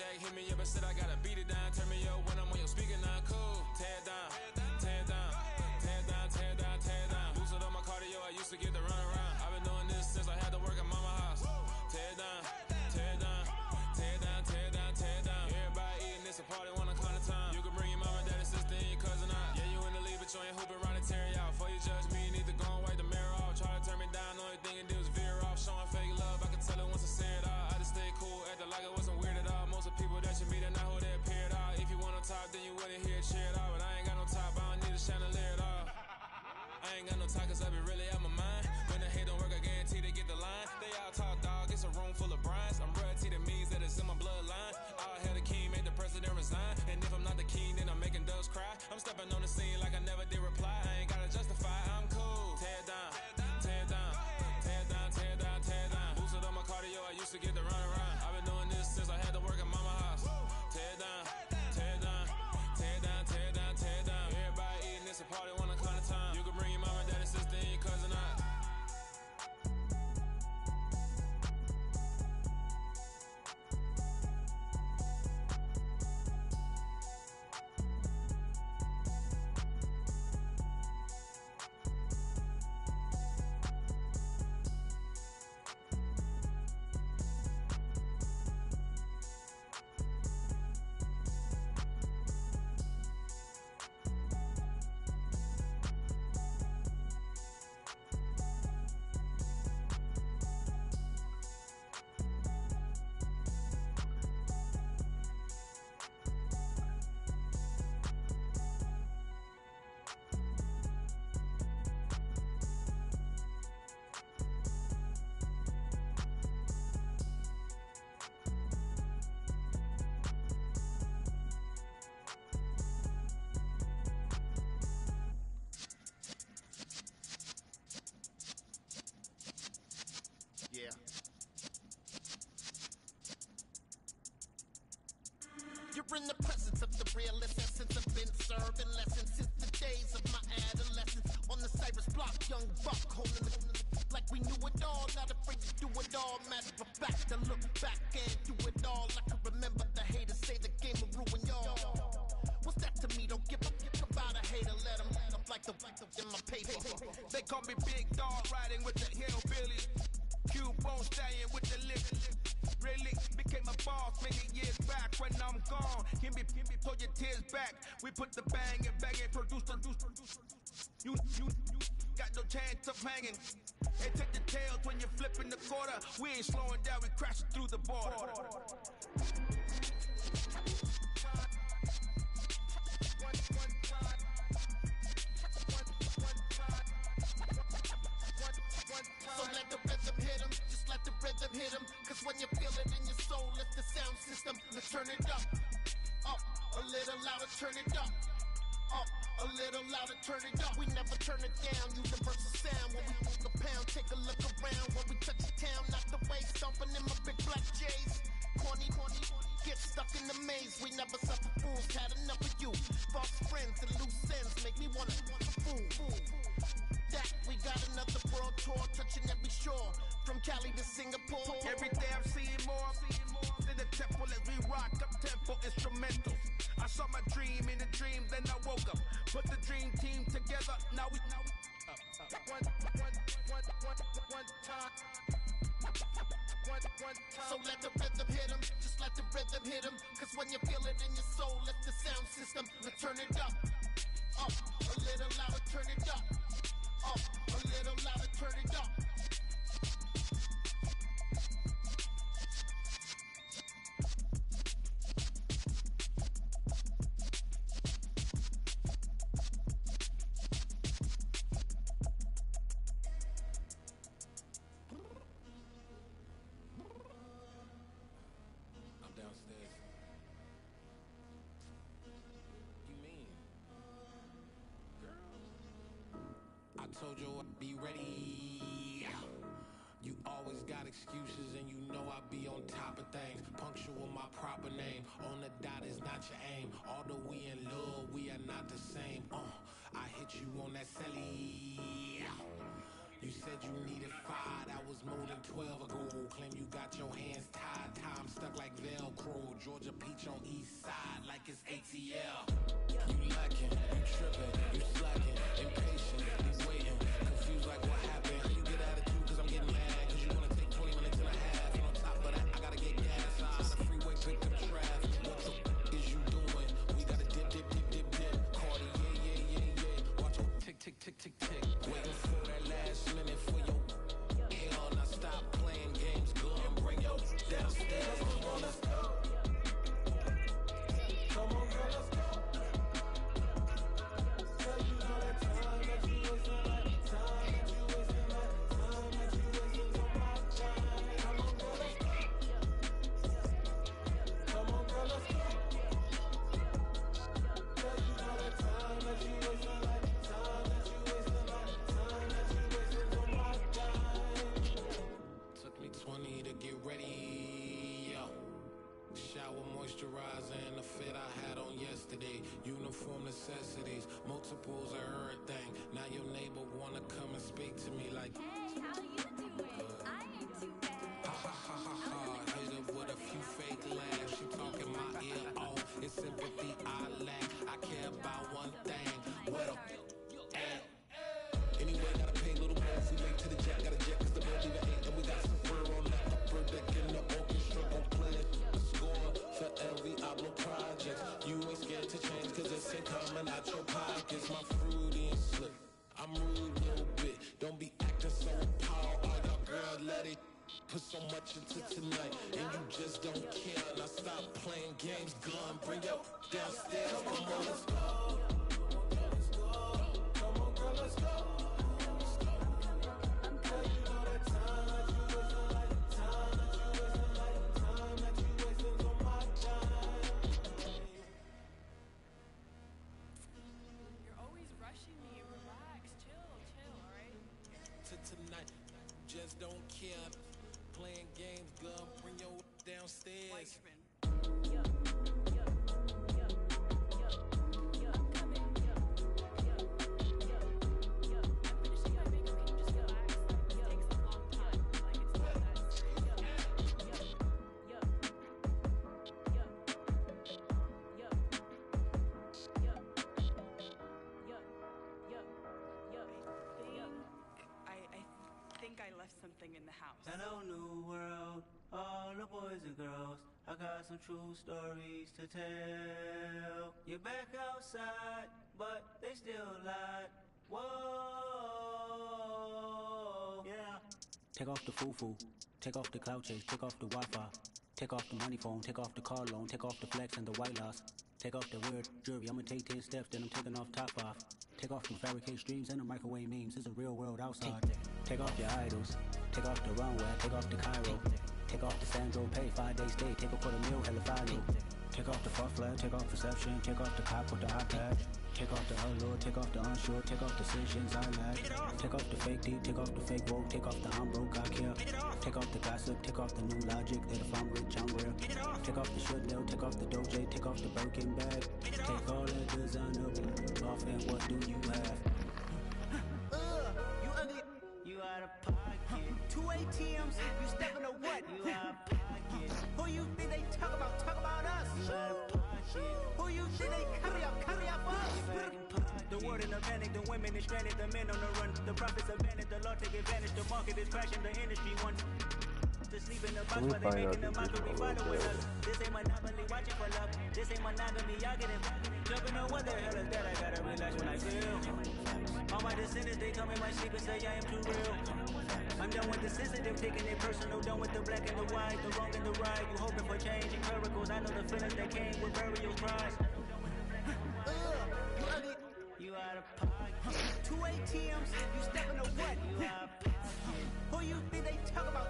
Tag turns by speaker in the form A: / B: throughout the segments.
A: Jack hit me up and said I gotta beat it down. Turn me up when I'm on your speaker now. Cool. Tear it down, tear it down, tear it down, tear it down, tear it down. Boosted up my cardio, I used to get the run around. I've been doing this since I had to work at mama house. Tear it down, tear it down, tear it down, tear it down, tear it down. Everybody eating this a party one o'clock of time. You can bring your mama, daddy, sister, and your cousin out. Yeah, you in the lead, but you ain't hooping around and tearing out. Before you judge me, you need to go and wipe the mirror off. Try to turn me down, only thing it did was veer off. Showing fake love, I can tell it once I say it all. I just stay cool, acting like it wasn't weird at all. Most of the people that you meet are not who they appear at all. If you want on top, then you wouldn't hear it cheer at all. But I ain't got no top, I don't need a chandelier at all. I ain't got no talk, cause I be really out my mind. When the hate don't work, I guarantee they get the line. They all talk, dog, it's a room full of brinds. I'm royalty, that means that it's in my bloodline. All hell the king, made the president resign. And if I'm not the king, then I'm making doves cry. I'm stepping on the scene like I never did reply. I ain't gotta justify, I'm cool. Tear it down, tear it down, tear it down, tear it down, tear it down. Boosted up my cardio, I used to get the run around. I've been doing this since I had to work at mama house. Tear it down, tear it down, tear it down, tear it down, tear it down. Everybody eating this a party one o'clock of time. You can bring your mama, daddy, sister, and your cousin out.
B: Yeah. You're in the presence of the realest essence. I've been serving lessons since the days of my adolescence. On the Cyrus block, young buck holding the like we knew it all, not afraid to do it all. Matter of fact, to look back and do it all. I can remember the haters say the game will ruin y'all. What's that to me? Don't give a about a hater. Let them up like the in my paper.
C: They call me Big Dog, riding with the hillbillies. Cubone staying with the lick. Really became a boss many years back. When I'm gone, give me, pull your tears back. We put the bang and bang and produce. You got no chance of hanging. They take the tails when you're flipping the quarter. We ain't slowing down, we crashing through the border.
B: So let the rhythm hit 'em, just let the rhythm hit 'em. Cause when you feel it in your soul, it's the sound system. Let's turn it up, a little louder, turn it up, a little louder, turn it up. We never turn it down, universal sound. When we move the pound, take a look around. When we touch the town, knock the way, stomping in my big black J's. Corny, get stuck in the maze. We never suffer fools, had enough of you. False friends and loose ends make me wanna fool. That we got another world tour, touching every shore, from Cali to Singapore.
C: Every day I'm seeing more in the temple as we rock up tempo instrumentals. I saw my dream in a dream, then I woke up. Put the dream team together, now we up. One time.
B: So let the rhythm hit 'em, just let the rhythm hit 'em. Cause when you feel it in your soul, let the sound system, let's turn it up, a little louder, turn it up, a little louder, turn it up.
A: I'm downstairs. You mean?
D: I told you I'd be ready. You always got excuses and you know I be on top of things. Punctual my proper name. On the dot is not your aim. Although we in love, we are not the same. I hit you on that celly. You You said you needed 5, that was more than 12 ago. Claim you got your hands tied, time stuck like Velcro. Georgia Peach on east side like it's ATL. You lacking, you tripping, you slacking, impatient, you waiting, confused like what happened. How you get attitude cause I'm getting mad, cause you wanna take 20 minutes and a half. And on top of that, I gotta get gas out of the freeway, pick up traffic. What the is you doing? We gotta dip, dip, dip, dip, dip. Cardi, yeah. Watch your tick, tick, tick, tick, tick. Waiting for that last minute for your hell. Now stop playing games, go and bring your downstairs. Come on, let's go. Come on, girl, let's go. Girl, you know that time that you wasting, like time that you wasting, like time that you wasting on my time. Come on, girl, let's go. Come on, girl, let's go. Girl, you know that time that you wasting, like time that you wasting, like time that you wasting on my time. Took me 20 to get ready, yo. Shower, moisturizer, and the fit I had on yesterday. Uniform necessities, multiples of everything. Now your neighbor wanna come and speak to me like,
E: Hey, how you doing? I ain't too bad.
D: ha ha ha ha ha. Hit her with a few fake laughs. She talking my ear off. It's sympathy I lack. I care about one thing. What a at. Anyway, gotta pay a little more if we make to the jack. Got a jet cause the boat even ain't. And we got some fur on that upper deck in the orchestra. Gon' play a score for every Ablo project. You ain't scared to change cause this ain't coming out your pockets. My fruity and slick. I'm rude a little bit. Don't be acting so power. All y'all girl let it put so much into tonight. And you just don't care. Now stop playing games. Gun, bring your downstairs. Come on, let's go. Come on, girl, let's go. Girl, you know that time that you wasting, like time that you wasting, like time that you wasting on my time.
E: You're always rushing me. Relax, chill, alright?
D: To tonight, just don't care. Playing games, gun, bring your downstairs.
E: I think I left something in the house.
F: Hello, new world, all the boys and girls. I got some true stories to tell. You're back outside, but they still lied. Whoa, yeah. Take off the foo-foo, take off the cloud chase, take off the Wi-Fi, take off the money phone, take off the car loan, take off the flex and the white loss. Take off the weird jewelry, I'ma take 10 steps, then I'm taking off top 5. Take off the fabricate streams and the microwave memes, it's a real world outside. Take off your idols, take off the runway, take off the Cairo. Take off the Sandro pay, 5-day stay, take off for the meal, hella follow. Take off the fuck flag, take off perception, take off the cop with the iPad. Take off the allure, take off the unsure, take off decisions I lack. Take off the fake deep, take off the fake woke, take off the I'm broke, I care. Take off the gossip, take off the new logic, that if I'm rich, I'm real. Take off the Chanel, take off the Doja, take off the Birkin bag. Take all that designer off and what do you have? You ugly, you out of pocket. 2 ATMs, you stepping to what? You out of pocket. Who you think they talk about us? You out of pocket. Who you think they carry up us? The world in a panic, the women is stranded, the men on the run. The profits abandoned, the law take advantage, the market is crashing, the industry wants to sleep in the box, but they making the mockery following us. This ain't monopoly, watching for luck. This ain't monogamy, y'all getting jumping on what the hell is that? I gotta relax when I feel. All my descendants, they come in my sleep and say I am too real. I'm done with the sensitive, taking it personal, done with the black and the white, the wrong and the right. You hoping for change and miracles, I know the feelings that came with burial cries. You ugly, you out of pocket. 2 ATMs, you stepping to what? You out of pocket. Who you think they talk about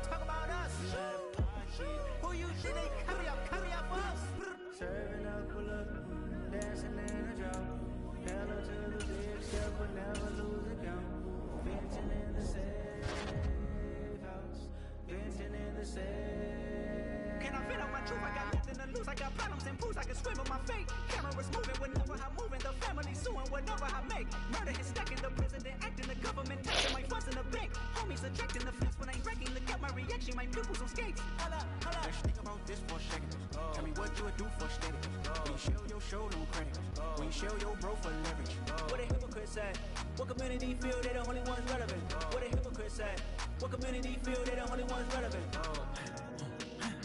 F: us? You out of pocket. Who you think they carry up us? Serving up, pull up, dancing in a drop. Hello to the big step, but never lose a count. Venting in the safe house, venting in the safe. Can I fit on my truth? I got nothing to lose. I got problems and pools. I can swim with my fate. Cameras moving whenever I'm moving. The family suing.
G: Supernova I make. Murder is stacking the president, acting the government, taxing my funds in the bank. Homies subtracting the flex when I'm wrecking. Look at my reaction, my pupils on skates. Holla, holla.
F: Let's think about this for a second. Tell me what you would do for steady. When you show your show no credit. When you show your bro for leverage.
G: What a hypocrite said. What community feel they the only ones relevant? What a hypocrite said. What community feel they the only ones relevant?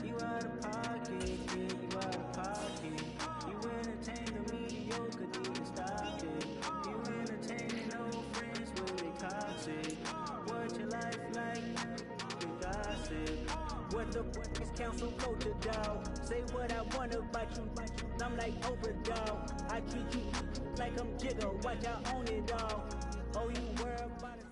G: You out of pocket, yeah, you out of pocket. You entertain the mediocre, need to stop it. You entertaining old friends where they toxic. What your life like? The gossip. What the is council go to dog? Say what I want about you. I'm like Oprah dog. I treat you like I'm Jigga. Watch I own it all. Oh, you worry about it.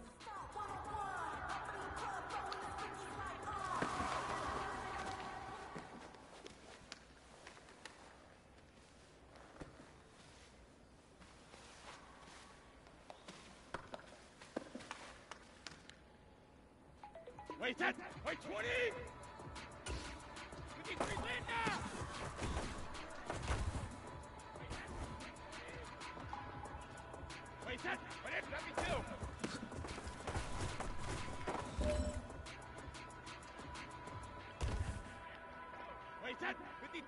H: Wait, that! Wait, 20! 53 win now! Wait, that! Wait, let me too! Wait, that! 53!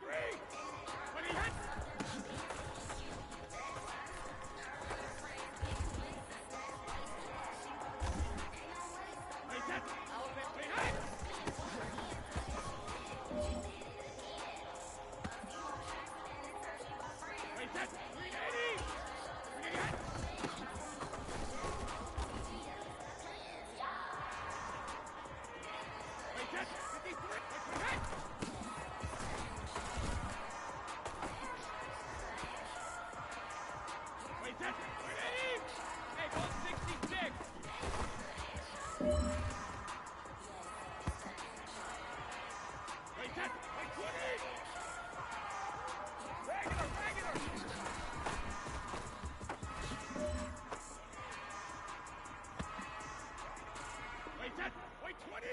H: 20 hits! Wait, that! Wait, hit! Wait, that! 380! 380 hit! Wait, that! 53! Wait, hit! Wait, that! 380! Hey, go 66! Wait, that! Wait, 20! Regular, regular! Wait, that! Wait, 20!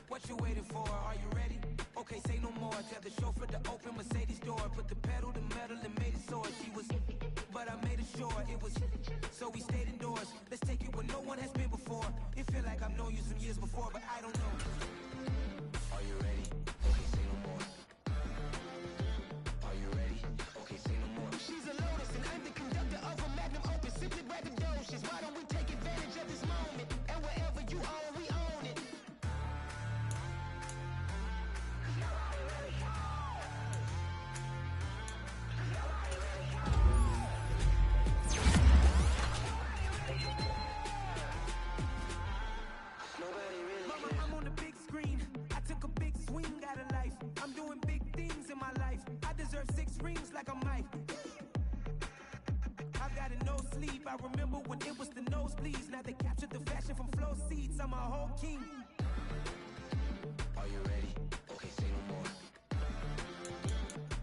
I: What you waiting for? Are you ready? Okay, say no more. Tell the chauffeur to open Mercedes door. Put the pedal to metal and made it soar. She was, but I made it sure it was. So we stayed indoors. Let's take it where no one has been before. It feel like I've known you some years before, but I don't know. Are you ready? Okay, say no more. Are you ready? Okay, say no more. She's a Lotus and I'm the conductor of a magnum opus. Simply braggadocious. Why don't we take advantage of this moment? And wherever you are, we own it. Mama, I'm on the big screen. I took a big swing out of life. I'm doing big things in my life. I deserve 6 rings like I'm Mike. I've got a no sleep. I remember when it was the nosebleeds. Now they captured the fashion from flow seats. I'm a whole king. Are you ready? Okay, say no more.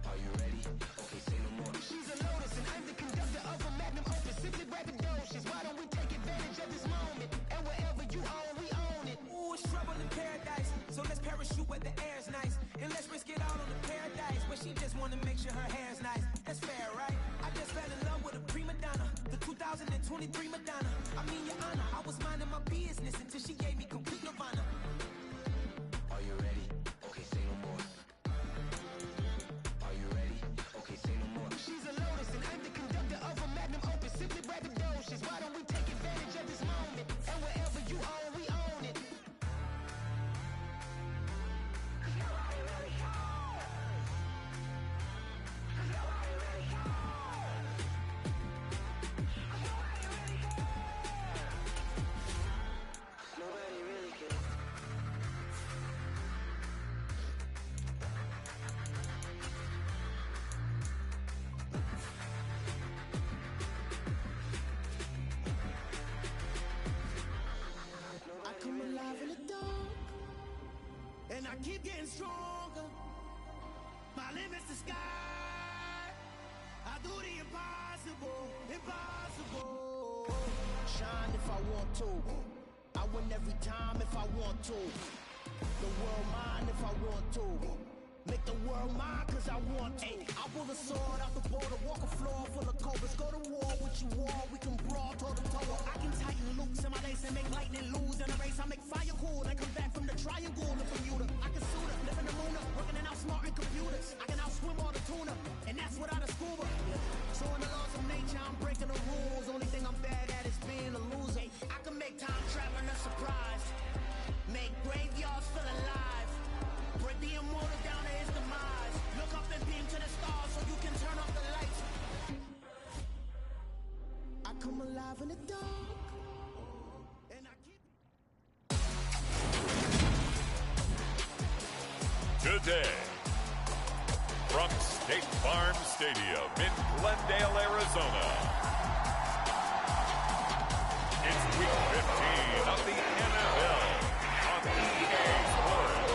I: Are you ready? Okay, say no more. She's a Lotus and I'm the conductor of a magnum opus. Simply braggadocious. Why don't we take advantage of this moment? And wherever you are, we own it. Ooh, it's trouble in paradise. So let's parachute where the air's nice. And let's risk it all on the paradise. But she just wanna make sure her hair's nice. That's fair, right? I just fell in love with a prima donna. The 2023 Madonna. I mean, your honor, I was minding my business until she gave me complete nirvana. Are you ready? Okay, say no more. Are you ready? Okay, say no more. She's a Lotus and I'm the conductor of a magnum opus. Simply braggadocious. Why don't we take advantage of this moment? And wherever you are, we own it. I keep getting stronger. My limit's the sky. I do the impossible, impossible. Shine if I want to. I win every time if I want to. The world mine if I want to. Make the world mine cause I want to. I pull the sword out the border, walk a floor full of cobras. Go to war with you all, we can brawl toe to toe. I can tighten loops in my lace and make lightning lose in a race. I make fire cool and come back from the triangle to Bermuda. I can suit up, live in the moon up, working and outsmarting computers. I can outswim all the tuna, and that's without a scuba. So in the laws of nature, I'm breaking the rules. Only thing I'm bad at is being a loser. I can make time traveling a surprise. Make graveyards feel alive. Break the immortal down to his demise. Look up and beam to the stars so you can turn off the lights. I come alive in the dark. And I keep...
J: Good day. From State Farm Stadium in Glendale, Arizona. It's week 15 of the NFL on EA Sports.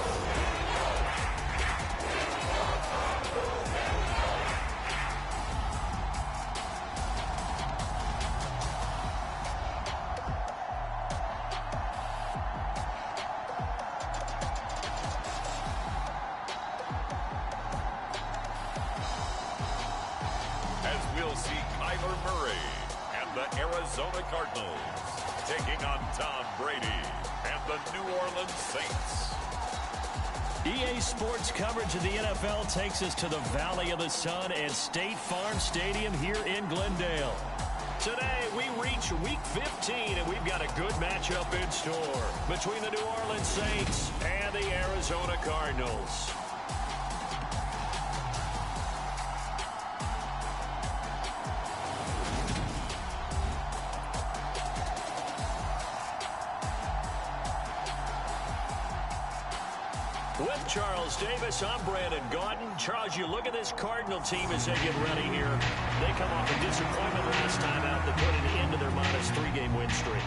J: Arizona Cardinals taking on Tom Brady and the New Orleans Saints.
K: EA Sports coverage of the NFL takes us to the Valley of the Sun at State Farm Stadium here in Glendale. Today, we reach Week 15, and we've got a good matchup in store between the New Orleans Saints and the Arizona Cardinals. With Charles Davis, I'm Brandon Gaudin. Charles, you look at this Cardinal team as they get ready here. They come off a disappointment last time out that put an end to their minus 3-game win streak.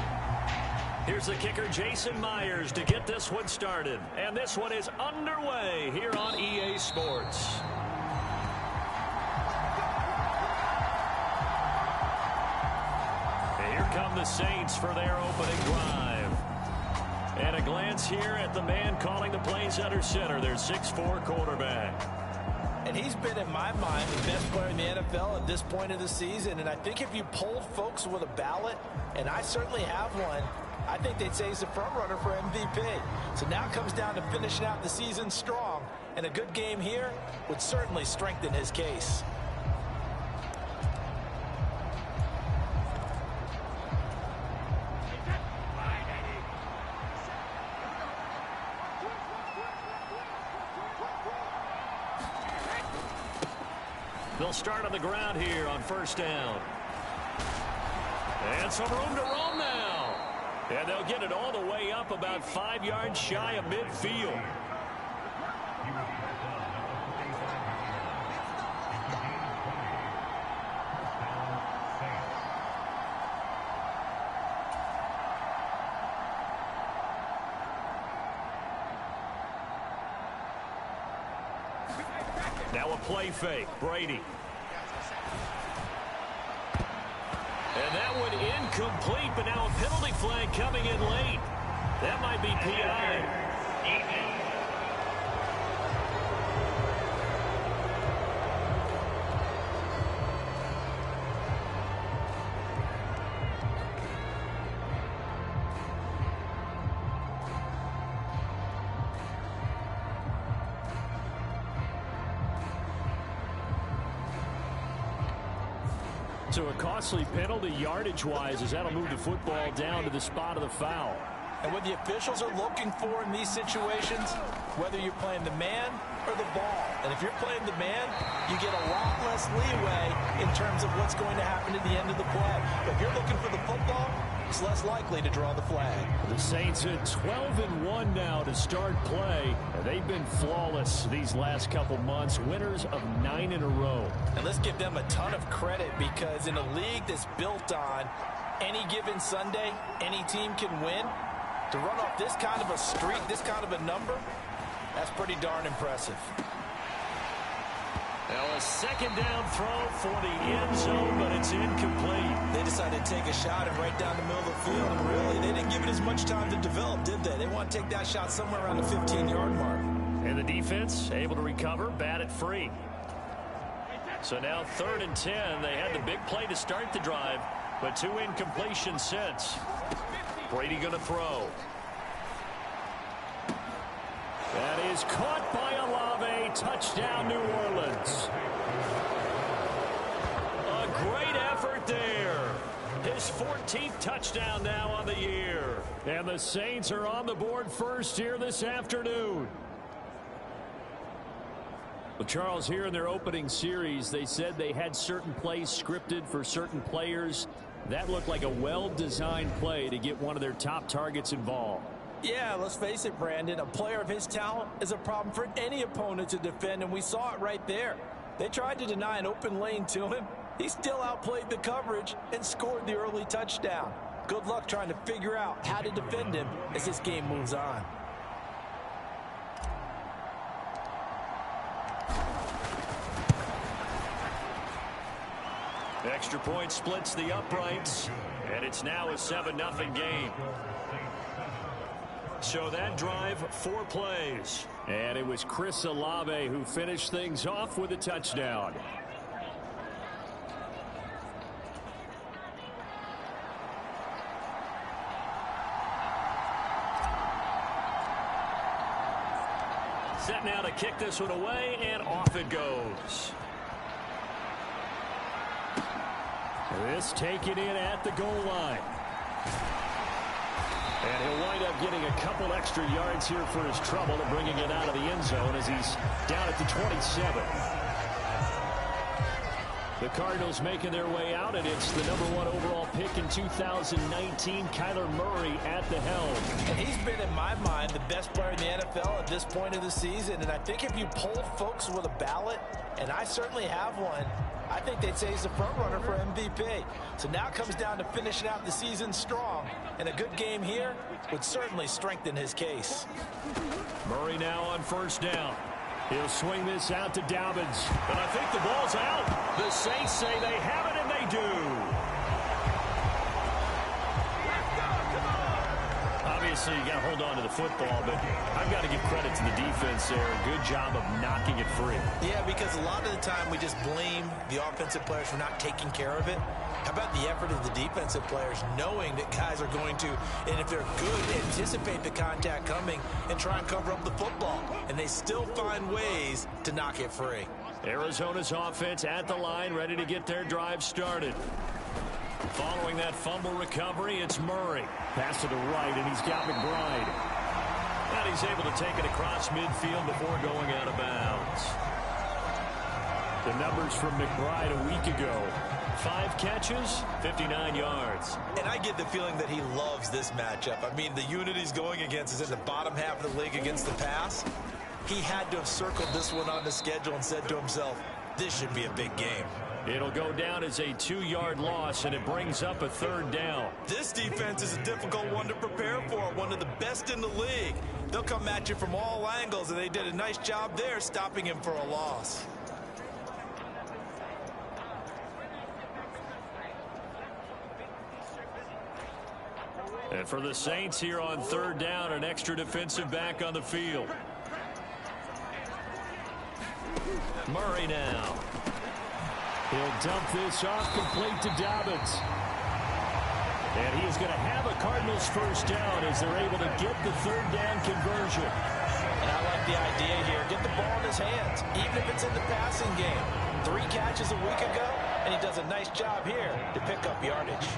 K: Here's the kicker, Jason Myers, to get this one started. And this one is underway here on EA Sports. And here come the Saints for their opening drive. And a glance here at the man calling the plays under center, their 6'4" quarterback.
L: And he's been, in my mind, the best player in the NFL at this point of the season. And I think if you polled folks with a ballot, and I certainly have one, I think they'd say he's the front runner for MVP. So now it comes down to finishing out the season strong. And a good game here would certainly strengthen his case.
K: They'll start on the ground here on first down. And some room to roam now. And they'll get it all the way up about 5 yards shy of midfield. Now a play fake, Brady. And that one incomplete, but now a penalty flag coming in late. That might be PI. So a costly penalty yardage-wise as that'll move the football down to the spot of the foul.
L: And what the officials are looking for in these situations, whether you're playing the man or the ball. And if you're playing the man, you get a lot less leeway in terms of what's going to happen at the end of the play. But if you're looking for the football, it's less likely to draw the flag.
K: The Saints at 12-1 now to start play. And they've been flawless these last couple months, winners of 9 in a row.
L: And let's give them a ton of credit because in a league that's built on any given Sunday, any team can win. To run off this kind of a streak, this kind of a number, That's pretty darn impressive.
K: Now a second down throw for the end zone, but it's incomplete.
L: They decided to take a shot and right down the middle of the field, and really, they didn't give it as much time to develop, did they? They want to take that shot somewhere around the 15-yard mark.
K: And the defense able to recover, bat it free. So now 3rd and 10. They had the big play to start the drive, but 2 incompletions since. Brady going to throw. That is caught by Olave. Touchdown, New Orleans. A great effort there. His 14th touchdown now on the year. And the Saints are on the board first here this afternoon. Well, Charles, here in their opening series, they said they had certain plays scripted for certain players. That looked like a well-designed play to get one of their top targets involved.
L: Yeah, let's face it, Brandon. A player of his talent is a problem for any opponent to defend, and we saw it right there. They tried to deny an open lane to him. He still outplayed the coverage and scored the early touchdown. Good luck trying to figure out how to defend him as this game moves on.
K: Extra point splits the uprights, and it's now a 7-0 game. So that drive, 4 plays. And it was Chris Olave who finished things off with a touchdown. Set now to kick this one away, and off it goes. This taken in at the goal line. And he'll wind up getting a couple extra yards here for his trouble and bringing it out of the end zone as he's down at the 27. The Cardinals making their way out, and it's the #1 overall pick in 2019, Kyler Murray at the helm.
L: And he's been, in my mind, the best player in the NFL at this point of the season. And I think if you polled folks with a ballot, and I certainly have one, I think they'd say he's the front runner for MVP. So now it comes down to finishing out the season strong. And a good game here would certainly strengthen his case.
K: Murray now on 1st down. He'll swing this out to Dobbins. But I think the ball's out. The Saints say they have it, and they do. Obviously, you got to hold on to the football, but I've got to give credit to the defense there. Good job of knocking it free.
L: Yeah, because a lot of the time we just blame the offensive players for not taking care of it. How about the effort of the defensive players knowing that guys are going to, and if they're good, anticipate the contact coming and try and cover up the football. And they still find ways to knock it free.
K: Arizona's offense at the line, ready to get their drive started. Following that fumble recovery, it's Murray. Pass to the right, and he's got McBride. And he's able to take it across midfield before going out of bounds. The numbers from McBride a week ago. 5 catches, 59 yards.
L: And I get the feeling that he loves this matchup. I mean, the unit he's going against is in the bottom half of the league against the pass. He had to have circled this one on the schedule and said to himself, this should be a big game.
K: It'll go down as a 2-yard loss, and it brings up a 3rd down.
L: This defense is a difficult one to prepare for, one of the best in the league. They'll come at you from all angles, and they did a nice job there stopping him for a loss.
K: And for the Saints here on 3rd down, an extra defensive back on the field. Murray now. He'll dump this off complete to Dobbins. And he is going to have a Cardinals 1st down as they're able to get the 3rd down conversion.
L: And I like the idea here. Get the ball in his hands, even if it's in the passing game. 3 catches a week ago, and he does a nice job here to pick up yardage.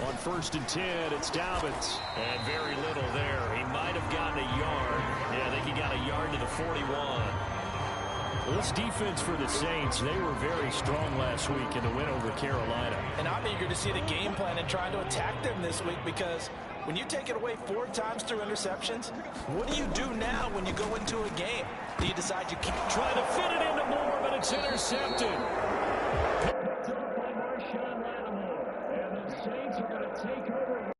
K: On 1st and 10, it's Dobbins. And very little there. He might have gotten a yard. Yeah, I think he got a yard to the 41. Well, this defense for the Saints, they were very strong last week in the win over Carolina.
L: And I'm eager to see the game plan and trying to attack them this week, because when you take it away 4 times through interceptions, what do you do now when you go into a game? Do you decide you keep
K: trying to fit it into Moore, but it's intercepted? And the Saints are going to take over.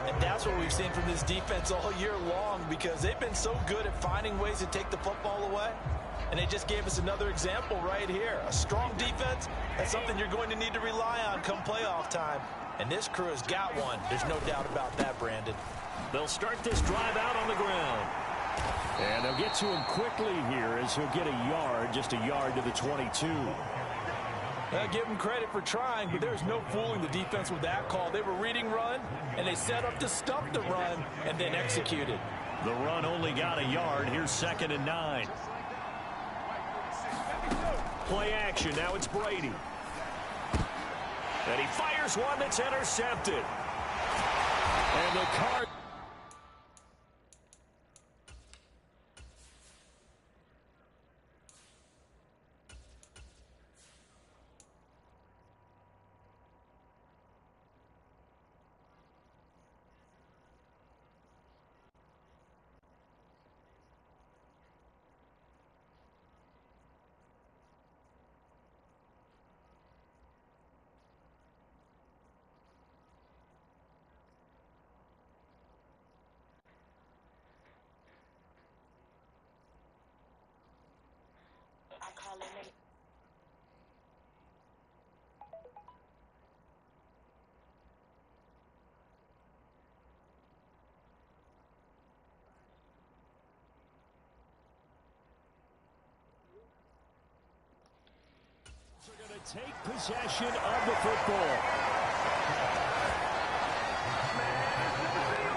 L: And that's what we've seen from this defense all year long, because they've been so good at finding ways to take the football away. And they just gave us another example right here. A strong defense, that's something you're going to need to rely on come playoff time. And this crew has got one. There's no doubt about that, Brandon.
K: They'll start this drive out on the ground. And they'll get to him quickly here as he'll get a yard, just a yard to the 22.
L: Give him credit for trying, but there's no fooling the defense with that call. They were reading run, and they set up to stop the run, and then executed.
K: The run only got a yard. Here's 2nd and 9. Play action. Now it's Brady. And he fires one that's intercepted. And the Cardinals. Take possession of the football.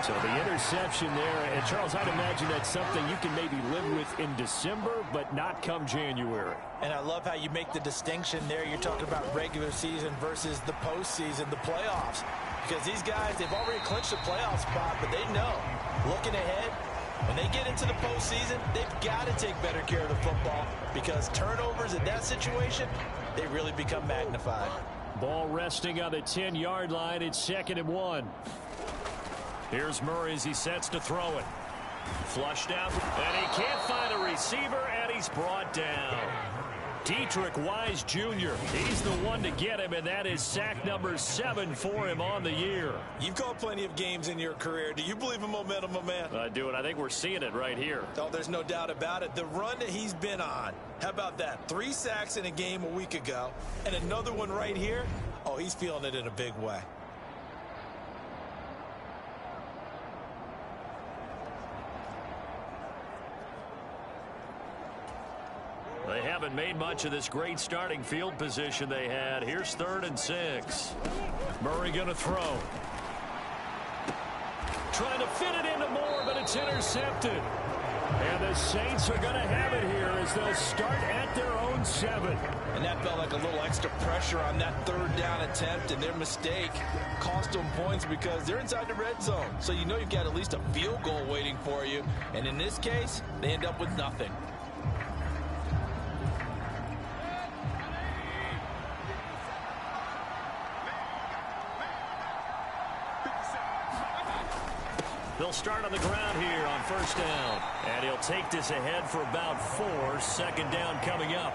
K: So the interception there, and Charles, I'd imagine that's something you can maybe live with in December, but not come January.
L: And I love how you make the distinction there. You're talking about regular season versus the postseason, the playoffs. Because these guys, they've already clinched the playoff spot, but they know, looking ahead, when they get into the postseason, they've got to take better care of the football, because turnovers in that situation, they really become magnified.
K: Ball resting on the 10-yard line. It's 2nd and 1. Here's Murray as he sets to throw it. Flushed out, and he can't find a receiver, and he's brought down. Dietrich Wise Jr., he's the one to get him, and that is sack number 7 for him on the year.
L: You've called plenty of games in your career. Do you believe in momentum, my man?
K: I do, and I think we're seeing it right here.
L: Oh, there's no doubt about it. The run that he's been on, how about that? 3 sacks in a game a week ago, and another one right here. Oh, he's feeling it in a big way.
K: They haven't made much of this great starting field position they had. Here's 3rd and 6. Murray going to throw. Trying to fit it into Moore, but it's intercepted. And the Saints are going to have it here as they'll start at their own 7.
L: And that felt like a little extra pressure on that 3rd down attempt, and their mistake cost them points because they're inside the red zone. So you know you've got at least a field goal waiting for you. And in this case, they end up with nothing.
K: They'll start on the ground here on 1st down. And he'll take this ahead for about 4. 2nd down coming up.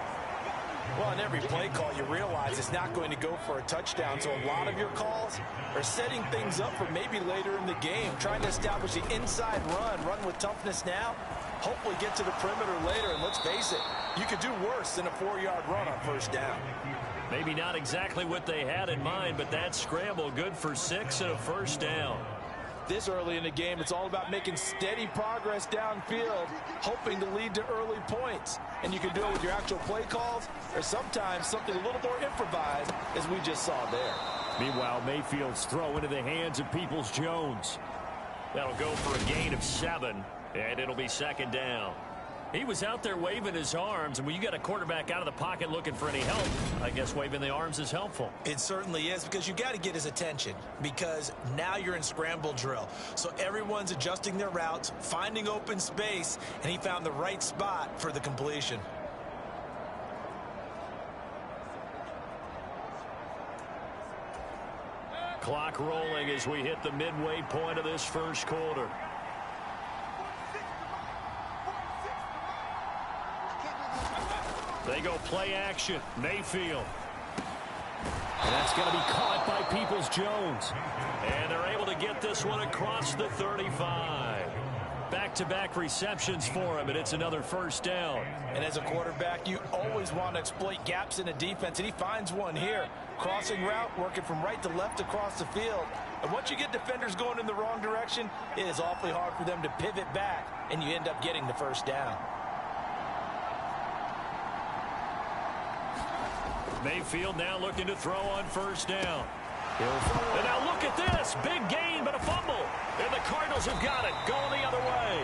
L: Well, in every play call, you realize it's not going to go for a touchdown. So a lot of your calls are setting things up for maybe later in the game, trying to establish the inside run with toughness now, hopefully get to the perimeter later. And let's face it, you could do worse than a 4-yard run on 1st down.
K: Maybe not exactly what they had in mind, but that scramble good for 6 and a 1st down.
L: This early in the game, it's all about making steady progress downfield, hoping to lead to early points. And you can do it with your actual play calls or sometimes something a little more improvised, as we just saw there.
K: Meanwhile, Mayfield's throw into the hands of Peoples-Jones. That'll go for a gain of 7, and it'll be 2nd down. He was out there waving his arms, and when you got a quarterback out of the pocket looking for any help, I guess waving the arms is helpful.
L: It certainly is, because you got to get his attention, because now you're in scramble drill. So everyone's adjusting their routes, finding open space, and he found the right spot for the completion.
K: Clock rolling as we hit the midway point of this first quarter. They go play action. Mayfield. And that's going to be caught by Peoples-Jones. And they're able to get this one across the 35. Back-to-back receptions for him, and it's another first down.
L: And as a quarterback, you always want to exploit gaps in a defense, and he finds one here. Crossing route, working from right to left across the field. And once you get defenders going in the wrong direction, it is awfully hard for them to pivot back, and you end up getting the first down.
K: Mayfield now looking to throw on first down. And now look at this. Big gain, but a fumble. And the Cardinals have got it. Going the other way.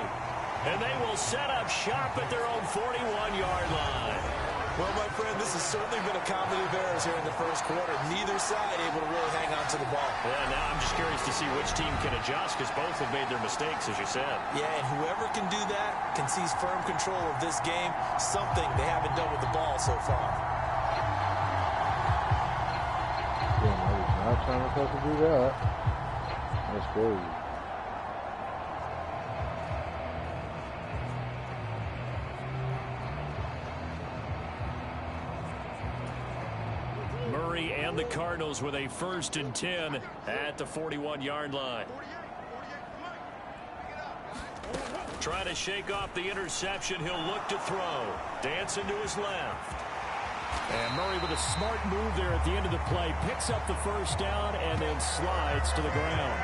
K: And they will set up shop at their own 41-yard line.
L: Well, my friend, this has certainly been a comedy of errors here in the first quarter. Neither side able to really hang on to the ball.
K: Yeah, now I'm just curious to see which team can adjust, because both have made their mistakes, as you said.
L: Yeah, and whoever can do that can seize firm control of this game, something they haven't done with the ball so far.
M: Not trying to fucking do that. That's crazy.
K: Murray and the Cardinals with a 1st and 10 at the 41-yard line. Trying to shake off the interception. He'll look to throw. Dancing to his left. And Murray with a smart move there at the end of the play. Picks up the first down and then slides to the ground.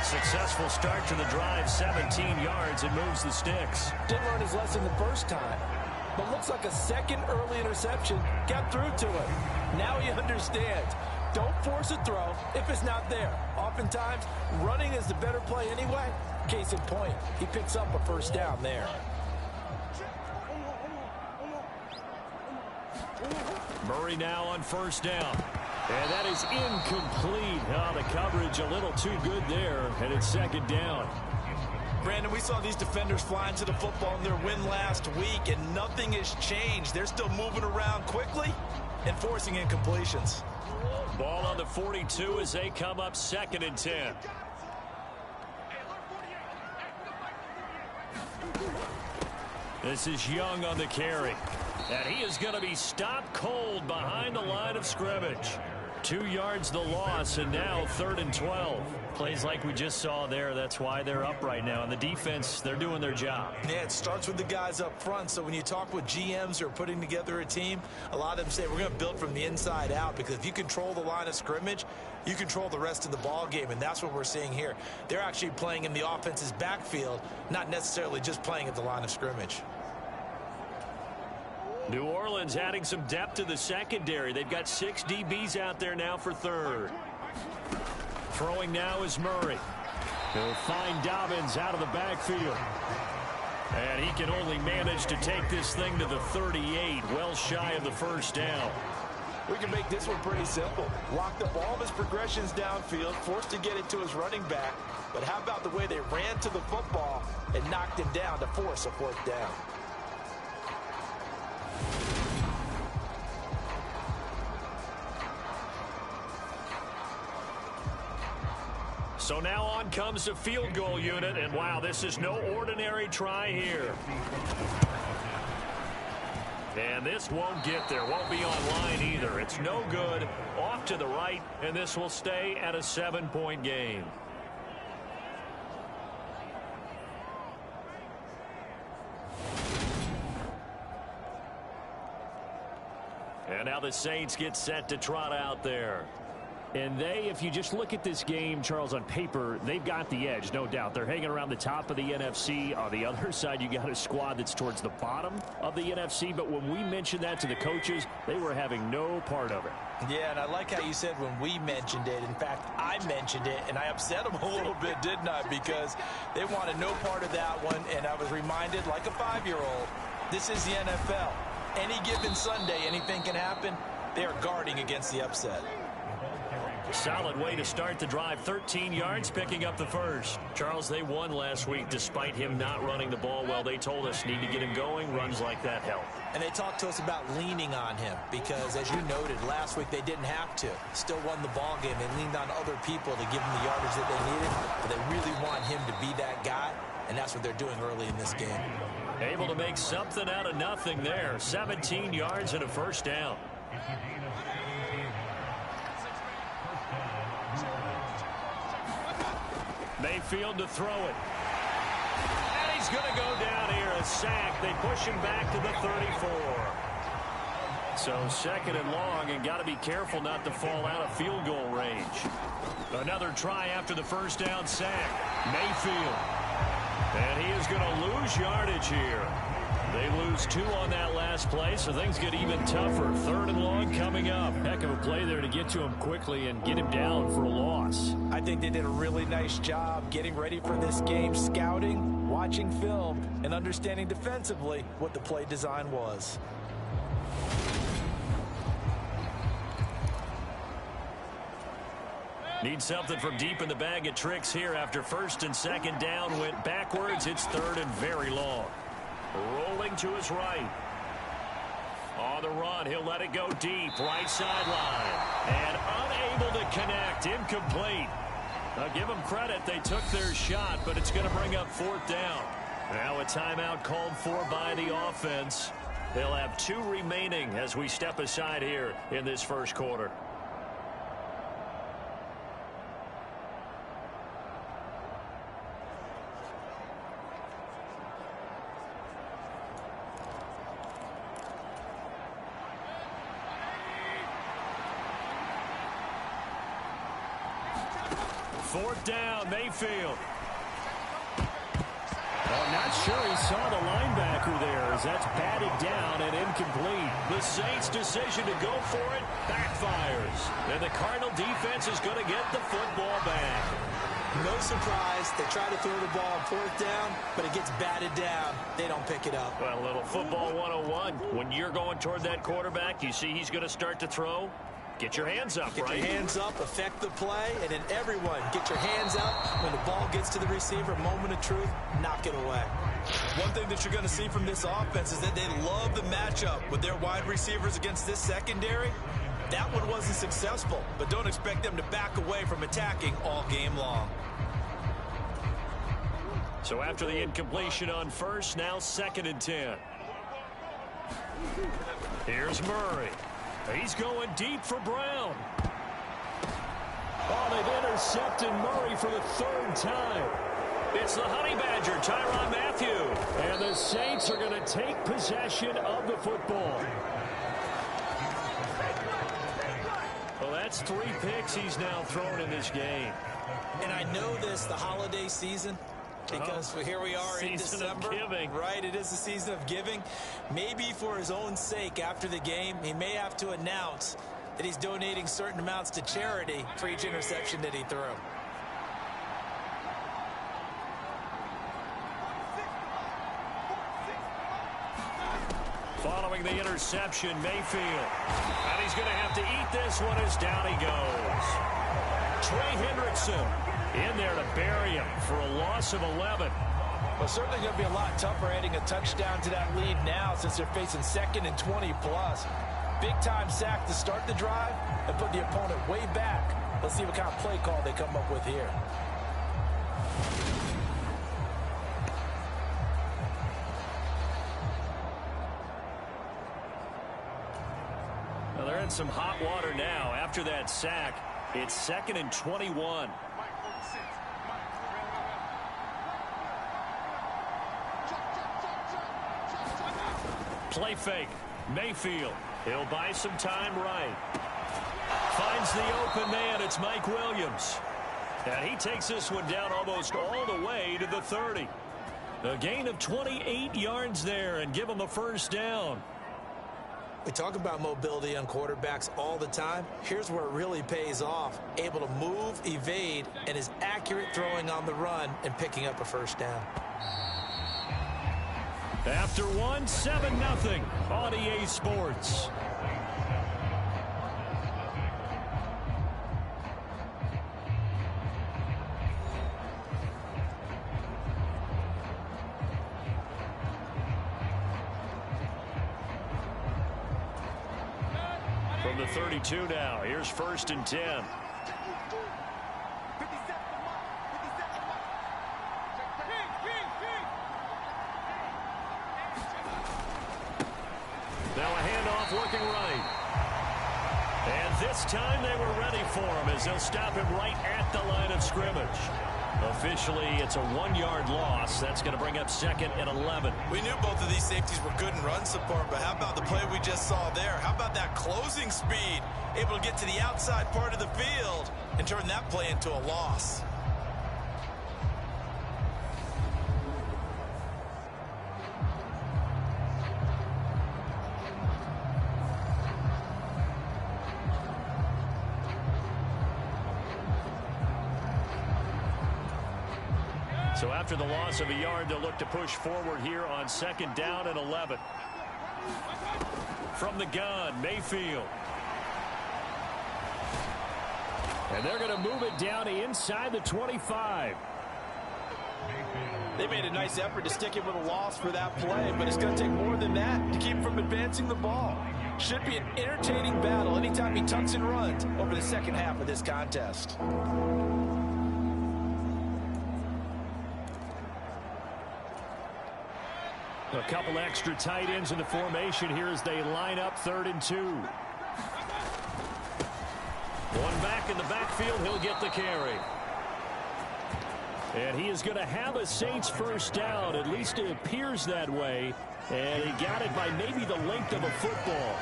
K: Successful start to the drive. 17 yards and moves the sticks.
L: Didn't learn his lesson the first time, but looks like a second early interception got through to him. Now he understands. Don't force a throw if it's not there. Oftentimes, running is the better play anyway. Case in point, he picks up a first down there.
K: Murray now on first down. And that is incomplete. Oh, the coverage a little too good there, and it's 2nd down.
L: Brandon, we saw these defenders flying to the football in their win last week, and nothing has changed. They're still moving around quickly and forcing incompletions.
K: Ball on the 42 as they come up 2nd and 10. This is Young on the carry. And he is going to be stopped cold behind the line of scrimmage. 2 yards the loss, and now 3rd and 12. Plays like we just saw there. That's why they're up right now. And the defense, they're doing their job.
L: Yeah, it starts with the guys up front. So when you talk with GMs who are putting together a team, a lot of them say we're going to build from the inside out, because if you control the line of scrimmage, you control the rest of the ball game, and that's what we're seeing here. They're actually playing in the offense's backfield, not necessarily just playing at the line of scrimmage.
K: New Orleans adding some depth to the secondary. They've got 6 DBs out there now for 3rd. Throwing now is Murray. He'll find Dobbins out of the backfield. And he can only manage to take this thing to the 38, well shy of the first down.
L: We can make this one pretty simple. Locked up all of his progressions downfield, forced to get it to his running back. But how about the way they ran to the football and knocked him down to force a 4th down?
K: So now on comes the field goal unit, and wow, this is no ordinary try here. And this won't get there, won't be online either. It's no good, off to the right, and this will stay at a 7-point game. And now the Saints get set to trot out there. And they, if you just look at this game, Charles, on paper, they've got the edge, no doubt. They're hanging around the top of the NFC. On the other side, you got a squad that's towards the bottom of the NFC. But when we mentioned that to the coaches, they were having no part of it.
L: Yeah, and I like how you said when we mentioned it. In fact, I mentioned it, and I upset them a little bit, didn't I? Because they wanted no part of that one, and I was reminded, like a 5-year-old, This is the NFL. Any given Sunday, anything can happen. They are guarding against the upset.
K: Solid way to start the drive. 13 yards, picking up the first. Charles, they won last week despite him not running the ball well. They told us need to get him going. Runs like that help.
L: And they talked to us about leaning on him because, as you noted, last week they didn't have to. Still won the ball game. They leaned on other people to give them the yardage that they needed. But they really want him to be that guy, and that's what they're doing early in this game.
K: Able to make something out of nothing there. 17 yards and a first down. Mayfield to throw it. And he's going to go down here. A sack. They push him back to the 34. So second and long, and got to be careful not to fall out of field goal range. Another try after the first down sack. Mayfield. And he is going to lose yardage here. They lose 2 on that last play, so things get even tougher. Third and long coming up. Heck of a play there to get to him quickly and get him down for a loss.
L: I think they did a really nice job getting ready for this game, scouting, watching film, and understanding defensively what the play design was.
K: Need something from deep in the bag of tricks here after first and second down went backwards. It's third and very long. Rolling to his right. On the run, he'll let it go deep. Right sideline. And unable to connect. Incomplete. I'll give them credit. They took their shot, but it's going to bring up fourth down. Now a timeout called for by the offense. They'll have 2 remaining as we step aside here in this first quarter. Fourth down, Mayfield. I'm not sure he saw the linebacker there as that's batted down and incomplete. The Saints' decision to go for it backfires. And the Cardinal defense is going to get the football back.
L: No surprise. They try to throw the ball on fourth down, but it gets batted down. They don't pick it up.
K: Well, a little football 101. When you're going toward that quarterback, you see he's going to start to throw. Get your hands up,
L: right? Get your hands up, affect the play, and then everyone get your hands up. When the ball gets to the receiver, moment of truth, knock it away. One thing that you're going to see from this offense is that they love the matchup with their wide receivers against this secondary. That one wasn't successful, but don't expect them to back away from attacking all game long.
K: So after the incompletion on first, now second and 10. Here's Murray. He's going deep for Brown. Oh, they've intercepted Murray for the 3rd time. It's the Honey Badger, Tyrann Mathieu. And the Saints are going to take possession of the football. Well, that's 3 picks he's now thrown in this game.
L: And I know this, the holiday season, because here we are in December, right? It is the season of giving. Maybe for his own sake after the game, he may have to announce that he's donating certain amounts to charity for each interception that he threw.
K: Following the interception, Mayfield. And he's going to have to eat this one as down he goes. Trey Hendrickson in there to bury him for a loss of 11.
L: Well, certainly going to be a lot tougher adding a touchdown to that lead now since they're facing 2nd and 20+. Big-time sack to start the drive and put the opponent way back. Let's see what kind of play call they come up with here.
K: Well, they're in some hot water now. After that sack, it's 2nd and 21. Play fake. Mayfield. He'll buy some time right. Finds the open man. It's Mike Williams. And he takes this one down almost all the way to the 30. A gain of 28 yards there and give him a first down.
L: We talk about mobility on quarterbacks all the time. Here's where it really pays off. Able to move, evade, and is accurate throwing on the run and picking up a first down.
K: After one, 7-0 on EA Sports. From the 32 now, here's 1st and 10. Now a handoff working right. And this time they were ready for him as they'll stop him right at the line of scrimmage. Officially, it's a 1-yard loss. That's going to bring up 2nd and 11.
L: We knew both of these safeties were good in run support, but how about the play we just saw there? How about that closing speed? Able to get to the outside part of the field and turn that play into a loss.
K: So after the loss of a yard, they'll look to push forward here on 2nd down and 11. From the gun, Mayfield. And they're going to move it down to inside the 25.
L: They made a nice effort to stick it with a loss for that play, but it's going to take more than that to keep him from advancing the ball. Should be an entertaining battle anytime he tucks and runs over the second half of this contest.
K: A couple extra tight ends in the formation here as they line up 3rd and 2. One back in the backfield, he'll get the carry. And he is going to have a Saints first down. At least it appears that way. And he got it by maybe the length of a football.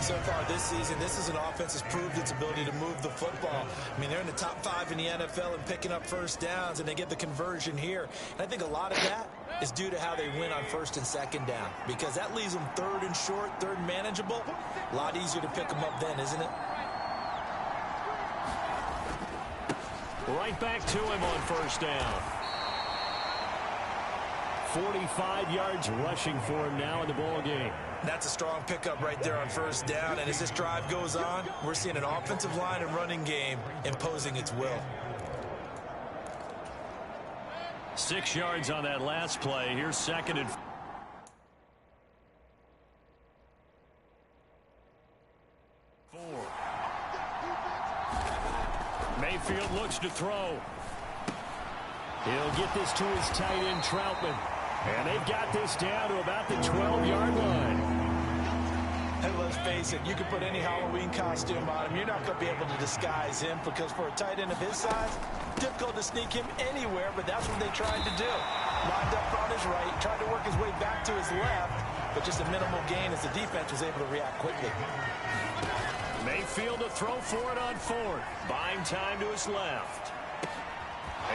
L: So far this season, this is an offense that's proved its ability to move the football. I mean, they're in the top 5 in the NFL in picking up first downs, and they get the conversion here. And I think a lot of that is due to how they win on 1st and 2nd down, because that leaves them 3rd and short, 3rd and manageable. A lot easier to pick them up then, isn't it?
K: Right back to him on 1st down. 45 yards rushing for him now in the ball game.
L: That's a strong pickup right there on 1st down. And as this drive goes on, we're seeing an offensive line and running game imposing its will.
K: 6 yards on that last play. Here's 2nd and 4. Mayfield looks to throw. He'll get this to his tight end, Troutman. And they've got this down to about the 12-yard line.
L: And let's face it, you can put any Halloween costume on him. You're not going to be able to disguise him, because for a tight end of his size, difficult to sneak him anywhere, but that's what they tried to do. Lined up on his right, tried to work his way back to his left, but just a minimal gain as the defense was able to react quickly.
K: Mayfield to throw for it on 4th. Buying time to his left.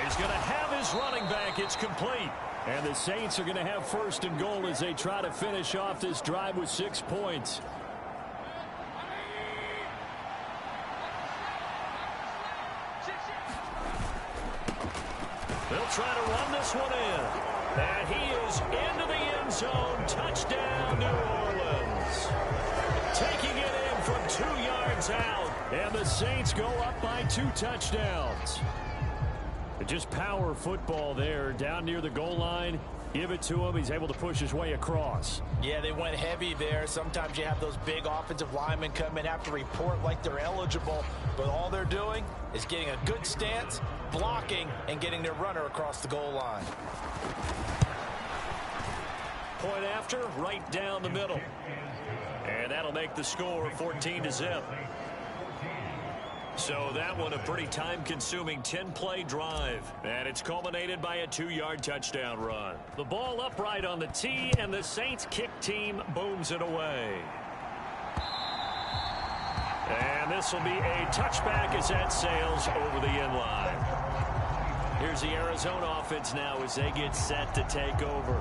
K: He's going to have his running back. It's complete. And the Saints are going to have 1st and goal as they try to finish off this drive with 6 points. They'll try to run this one in. And he is into the end zone. Touchdown, New Orleans. Taking it in from 2 yards out. And the Saints go up by 2 touchdowns. Just power football there down near the goal line. Give it to him. He's able to push his way across.
L: Yeah, they went heavy there. Sometimes you have those big offensive linemen come in, have to report like they're eligible, but all they're doing is getting a good stance, blocking, and getting their runner across the goal line.
K: Point after, right down the middle. And that'll make the score 14-0. So that one a pretty time-consuming 10-play drive. And it's culminated by a 2-yard touchdown run. The ball upright on the tee, and the Saints kick team booms it away. And this will be a touchback as that sails over the end line. Here's the Arizona offense now as they get set to take over.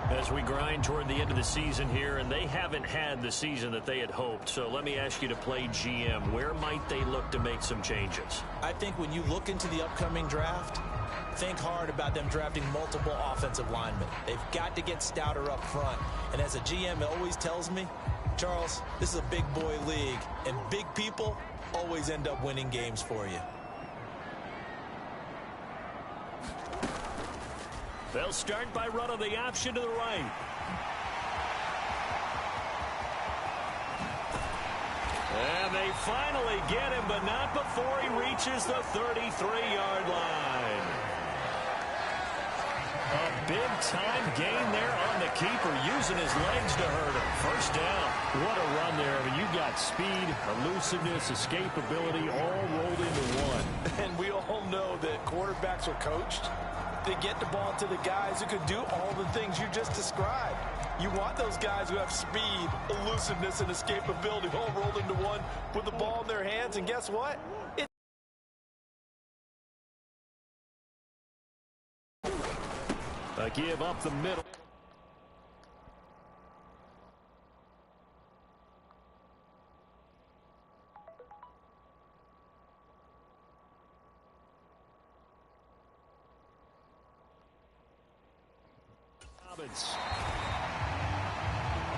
K: As we grind toward the end of the season here, and they haven't had the season that they had hoped. So let me ask you to play GM. Where might they look to make some changes?
L: I think when you look into the upcoming draft, think hard about them drafting multiple offensive linemen. They've got to get stouter up front. And as a GM always tells me, Charles, this is a big boy league, and big people always end up winning games for you.
K: They'll start by running the option to the right. And they finally get him, but not before he reaches the 33-yard line. A big-time gain there on the keeper, using his legs to hurt him. First down. What a run there. I mean, you got speed, elusiveness, escapability, all rolled into one.
L: And we all know that quarterbacks are coached. They get the ball to the guys who can do all the things you just described. You want those guys who have speed, elusiveness, and escapability all rolled into one with the ball in their hands. And guess what?
K: A give up the middle.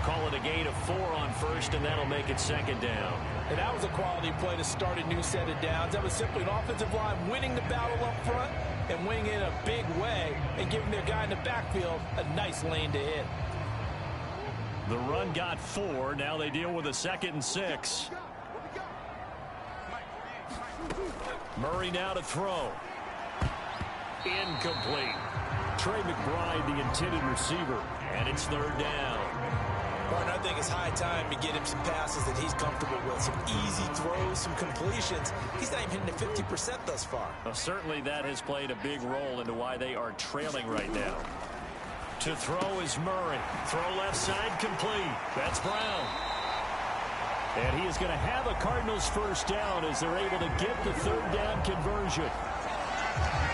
K: Call it a gain of 4 on first, and that'll make it second down.
L: And that was a quality play to start a new set of downs. That was simply an offensive line winning the battle up front and winning in a big way and giving their guy in the backfield a nice lane to hit.
K: The run got 4. Now they deal with a 2nd and 6. Murray now to throw. Incomplete. Trey McBride, the intended receiver, and it's 3rd down.
L: Martin, I think it's high time to get him some passes that he's comfortable with. Some easy throws, some completions. He's not even hitting the 50% thus far.
K: Well, certainly that has played a big role into why they are trailing right now. To throw is Murray. Throw left side complete. That's Brown. And he is going to have a Cardinals first down as they're able to get the 3rd down conversion.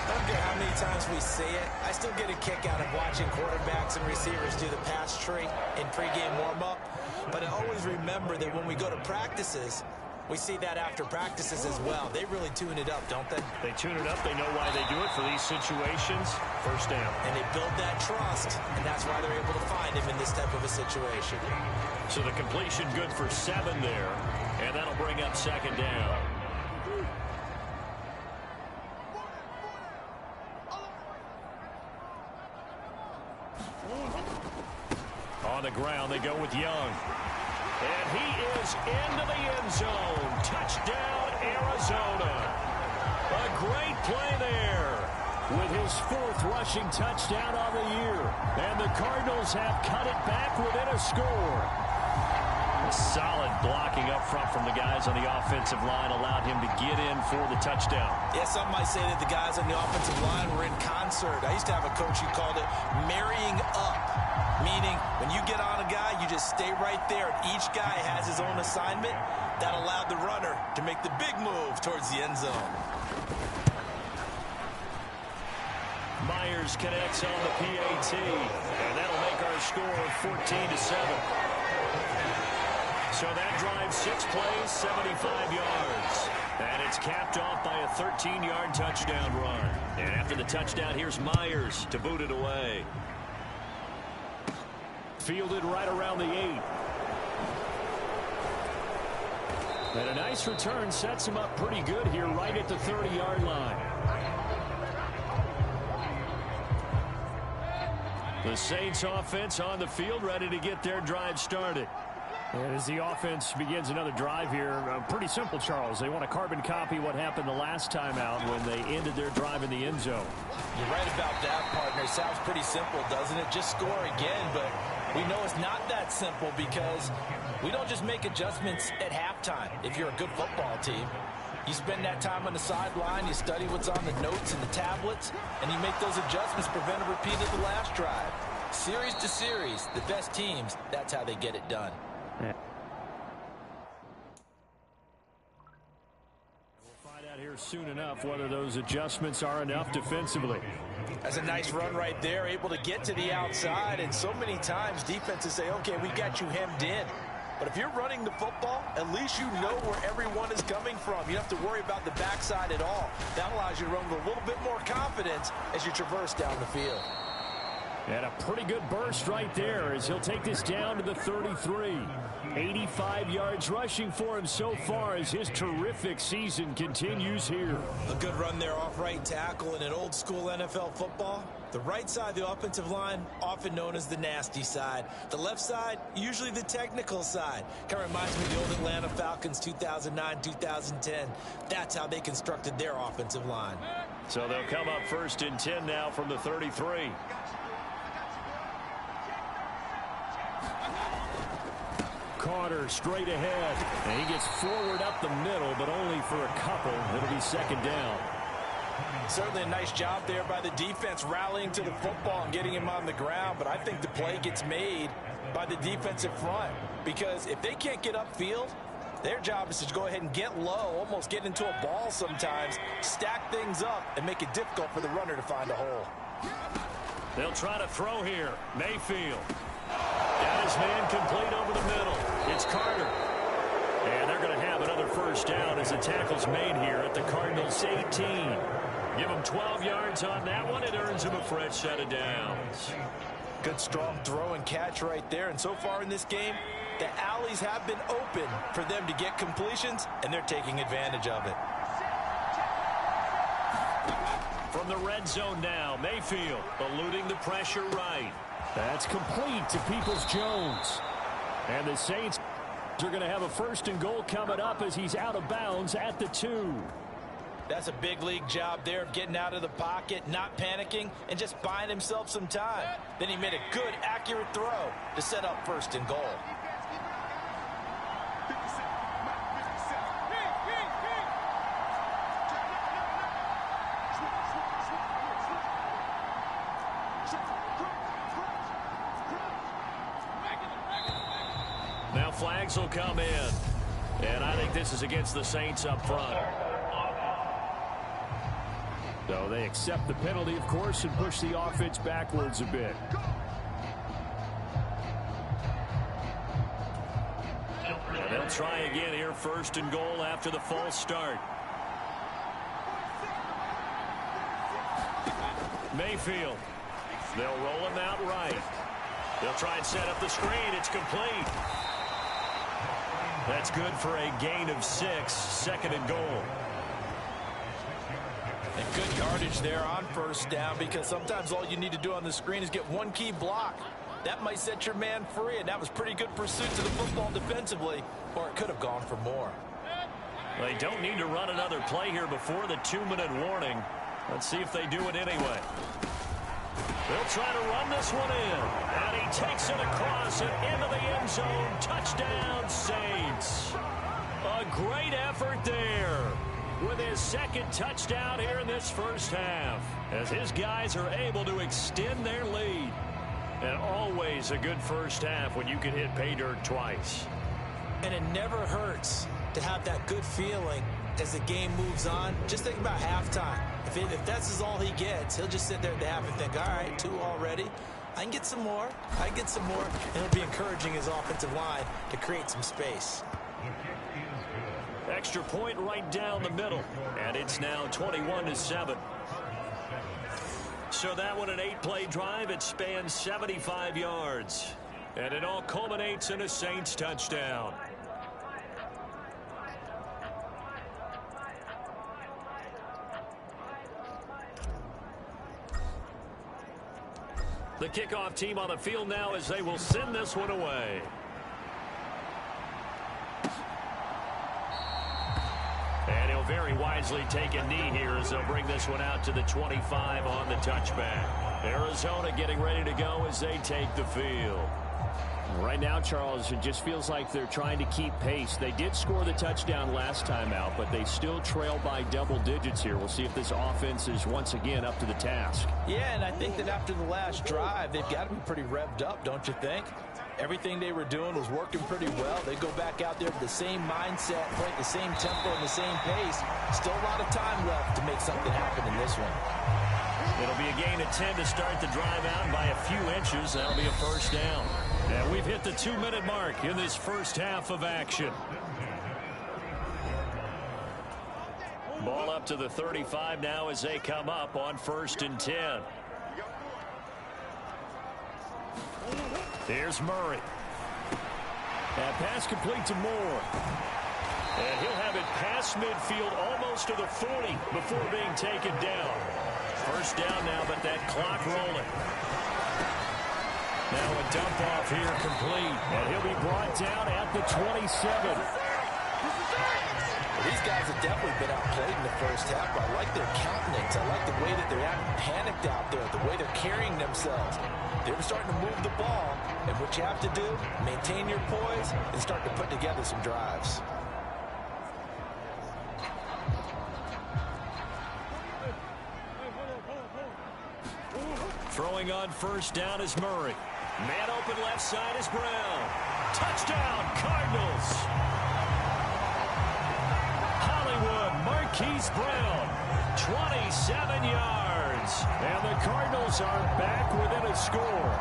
L: I don't care how many times we say it, I still get a kick out of watching quarterbacks and receivers do the pass tree in pregame warm-up. But I always remember that when we go to practices, we see that after practices as well. They really tune it up, don't they?
K: They tune it up. They know why they do it for these situations. First down.
L: And they build that trust, and that's why they're able to find him in this type of a situation.
K: So the completion good for 7 there, and that'll bring up 2nd down. On the ground, they go with Young. And he is into the end zone. Touchdown, Arizona. A great play there with his 4th rushing touchdown on the year. And the Cardinals have cut it back within a score. Solid blocking up front from the guys on the offensive line allowed him to get in for the touchdown.
L: Yeah, some might say that the guys on the offensive line were in concert. I used to have a coach who called it marrying up, meaning when you get on a guy, you just stay right there. Each guy has his own assignment. That allowed the runner to make the big move towards the end zone.
K: Myers connects on the PAT, and that'll make our score 14-7. So that drives 6 plays, 75 yards. And it's capped off by a 13-yard touchdown run. And after the touchdown, here's Myers to boot it away. Fielded right around the 8. And a nice return sets him up pretty good here right at the 30-yard line. The Saints offense on the field ready to get their drive started.
N: And as the offense begins another drive here, pretty simple, Charles. They want to carbon copy what happened the last time out when they ended their drive in the end zone.
L: You're right about that, partner. Sounds pretty simple, doesn't it? Just score again, but we know it's not that simple because we don't just make adjustments at halftime if you're a good football team. You spend that time on the sideline, you study what's on the notes and the tablets, and you make those adjustments, prevent a repeat of the last drive. Series to series, the best teams, that's how they get it done.
N: Yeah.
K: We'll find out here soon enough whether those adjustments are enough defensively.
L: That's a nice run right there, able to get to the outside, and so many times defenses say, okay, we got you hemmed in. But if you're running the football, at least you know where everyone is coming from. You don't have to worry about the backside at all. That allows you to run with a little bit more confidence as you traverse down the field.
N: And a pretty good burst right there as he'll take this down to the 33. 85 yards rushing for him so far as his terrific season continues here.
L: A good run there off right tackle in an old school NFL football. The right side of the offensive line, often known as the nasty side. The left side, usually the technical side. Kind of reminds me of the old Atlanta Falcons 2009-2010. That's how they constructed their offensive line.
N: So they'll come up 1st and 10 now from the 33. Carter straight ahead, and he gets forward up the middle, but only for a couple. It'll be 2nd down.
L: Certainly a nice job there by the defense rallying to the football and getting him on the ground, but I think the play gets made by the defensive front because if they can't get upfield, their job is to go ahead and get low, almost get into a ball sometimes, stack things up, and make it difficult for the runner to find a hole.
N: They'll try to throw here. Mayfield. Got his man complete over the middle. It's Carter. And they're going to have another 1st down as the tackle's made here at the Cardinals' 18. Give him 12 yards on that one. It earns him a fresh set of downs.
L: Good strong throw and catch right there. And so far in this game, the alleys have been open for them to get completions, and they're taking advantage of it.
N: From the red zone now, Mayfield eluding the pressure right. That's complete to Peoples-Jones. And the Saints are going to have a 1st and goal coming up as he's out of bounds at the 2.
L: That's a big league job there of getting out of the pocket, not panicking, and just buying himself some time. Then he made a good, accurate throw to set up 1st and goal.
N: Now flags will come in. And I think this is against the Saints up front. So they accept the penalty, of course, and push the offense backwards a bit. And they'll try again here, 1st and goal after the false start. Mayfield. They'll roll him out right. They'll try and set up the screen. It's complete. That's good for a gain of 6, 2nd and goal.
L: And good yardage there on 1st down because sometimes all you need to do on the screen is get one key block. That might set your man free, and that was pretty good pursuit to the football defensively, or it could have gone for more.
N: They don't need to run another play here before the 2-minute warning. Let's see if they do it anyway. They'll try to run this one in. And he takes it across and into the end zone. Touchdown, Saints. A great effort there with his 2nd touchdown here in this 1st half as his guys are able to extend their lead. And always a good 1st half when you can hit pay dirt twice.
L: And it never hurts to have that good feeling as the game moves on. Just think about halftime. If that's all he gets, he'll just sit there at the half and think, all right, 2 already. I can get some more. I can get some more. And it'll be encouraging his offensive line to create some space.
N: Extra point right down the middle. And it's now 21-7. So that one an 8-play drive. It spans 75 yards. And it all culminates in a Saints touchdown. The kickoff team on the field now as they will send this one away. And he'll very wisely take a knee here as they'll bring this one out to the 25 on the touchback. Arizona getting ready to go as they take the field.
O: Right now, Charles, it just feels like they're trying to keep pace. They did score the touchdown last time out, but they still trail by double digits here. We'll see if this offense is once again up to the task.
L: Yeah, and I think that after the last drive, they've got to be pretty revved up, don't you think? Everything they were doing was working pretty well. They go back out there with the same mindset, play at the same tempo and the same pace. Still a lot of time left to make something happen in this one.
N: It'll be a gain of 10 to start the drive out by a few inches. That'll be a first down. And we've hit the 2-minute mark in this first half of action. Ball up to the 35 now as they come up on 1st and 10. Here's Murray. That pass complete to Moore. And he'll have it past midfield almost to the 40 before being taken down. First down now, but that clock rolling. Now a dump off here complete. And he'll be brought down at the 27.
L: These guys have definitely been outplayed in the first half, but I like their countenance. I like the way that they're acting panicked out there, the way they're carrying themselves. They're starting to move the ball, and what you have to do, maintain your poise and start to put together some drives.
N: Throwing on first down is Murray. Man open left side is Brown. Touchdown, Cardinals. Marquise Brown, 27 yards. And the Cardinals are back within a score.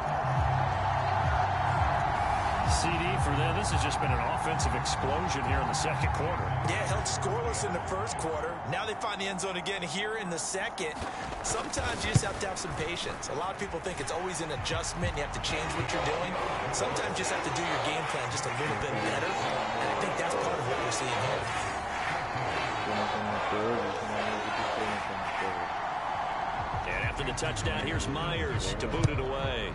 N: CD for them, this has just been an offensive explosion here in the second quarter.
L: Yeah, held scoreless in the first quarter. Now they find the end zone again here in the second. Sometimes you just have to have some patience. A lot of people think it's always an adjustment. You have to change what you're doing. Sometimes you just have to do your game plan just a little bit better. And I think that's part of what we're seeing here.
N: And after the touchdown, here's Myers to boot it away.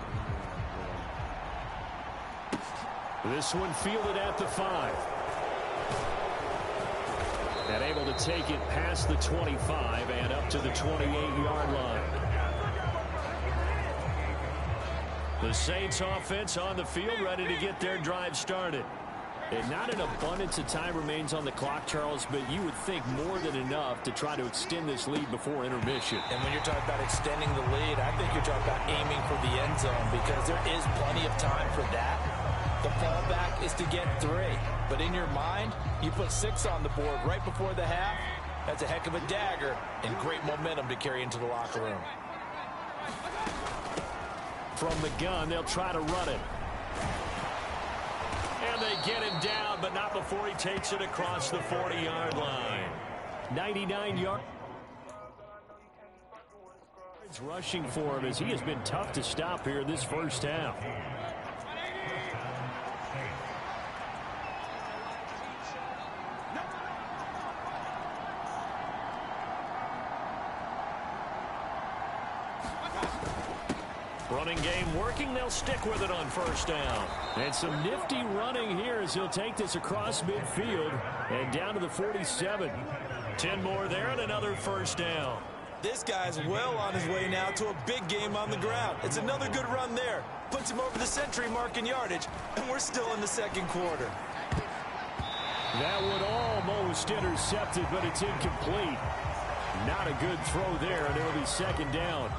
N: This one fielded at the 5. And able to take it past the 25 and up to the 28-yard line. The Saints offense on the field, ready to get their drive started. And not an abundance of time remains on the clock, Charles, but you would think more than enough to try to extend this lead before intermission.
L: And when you're talking about extending the lead, I think you're talking about aiming for the end zone because there is plenty of time for that. The fallback is to get 3. But in your mind, you put 6 on the board right before the half. That's a heck of a dagger and great momentum to carry into the locker room.
N: From the gun, they'll try to run it. And they get him down, but not before he takes it across the 40-yard line. 99 yards. Rushing for him as he has been tough to stop here in this first half. Running game working. They'll stick with it on first down. And some nifty running here as he'll take this across midfield and down to the 47. 10 more there and another first down.
L: This guy's well on his way now to a big game on the ground. It's another good run there. Puts him over the century mark in yardage, and we're still in the second quarter.
N: That would almost intercepted, but it's incomplete. Not a good throw there, and it'll be second down.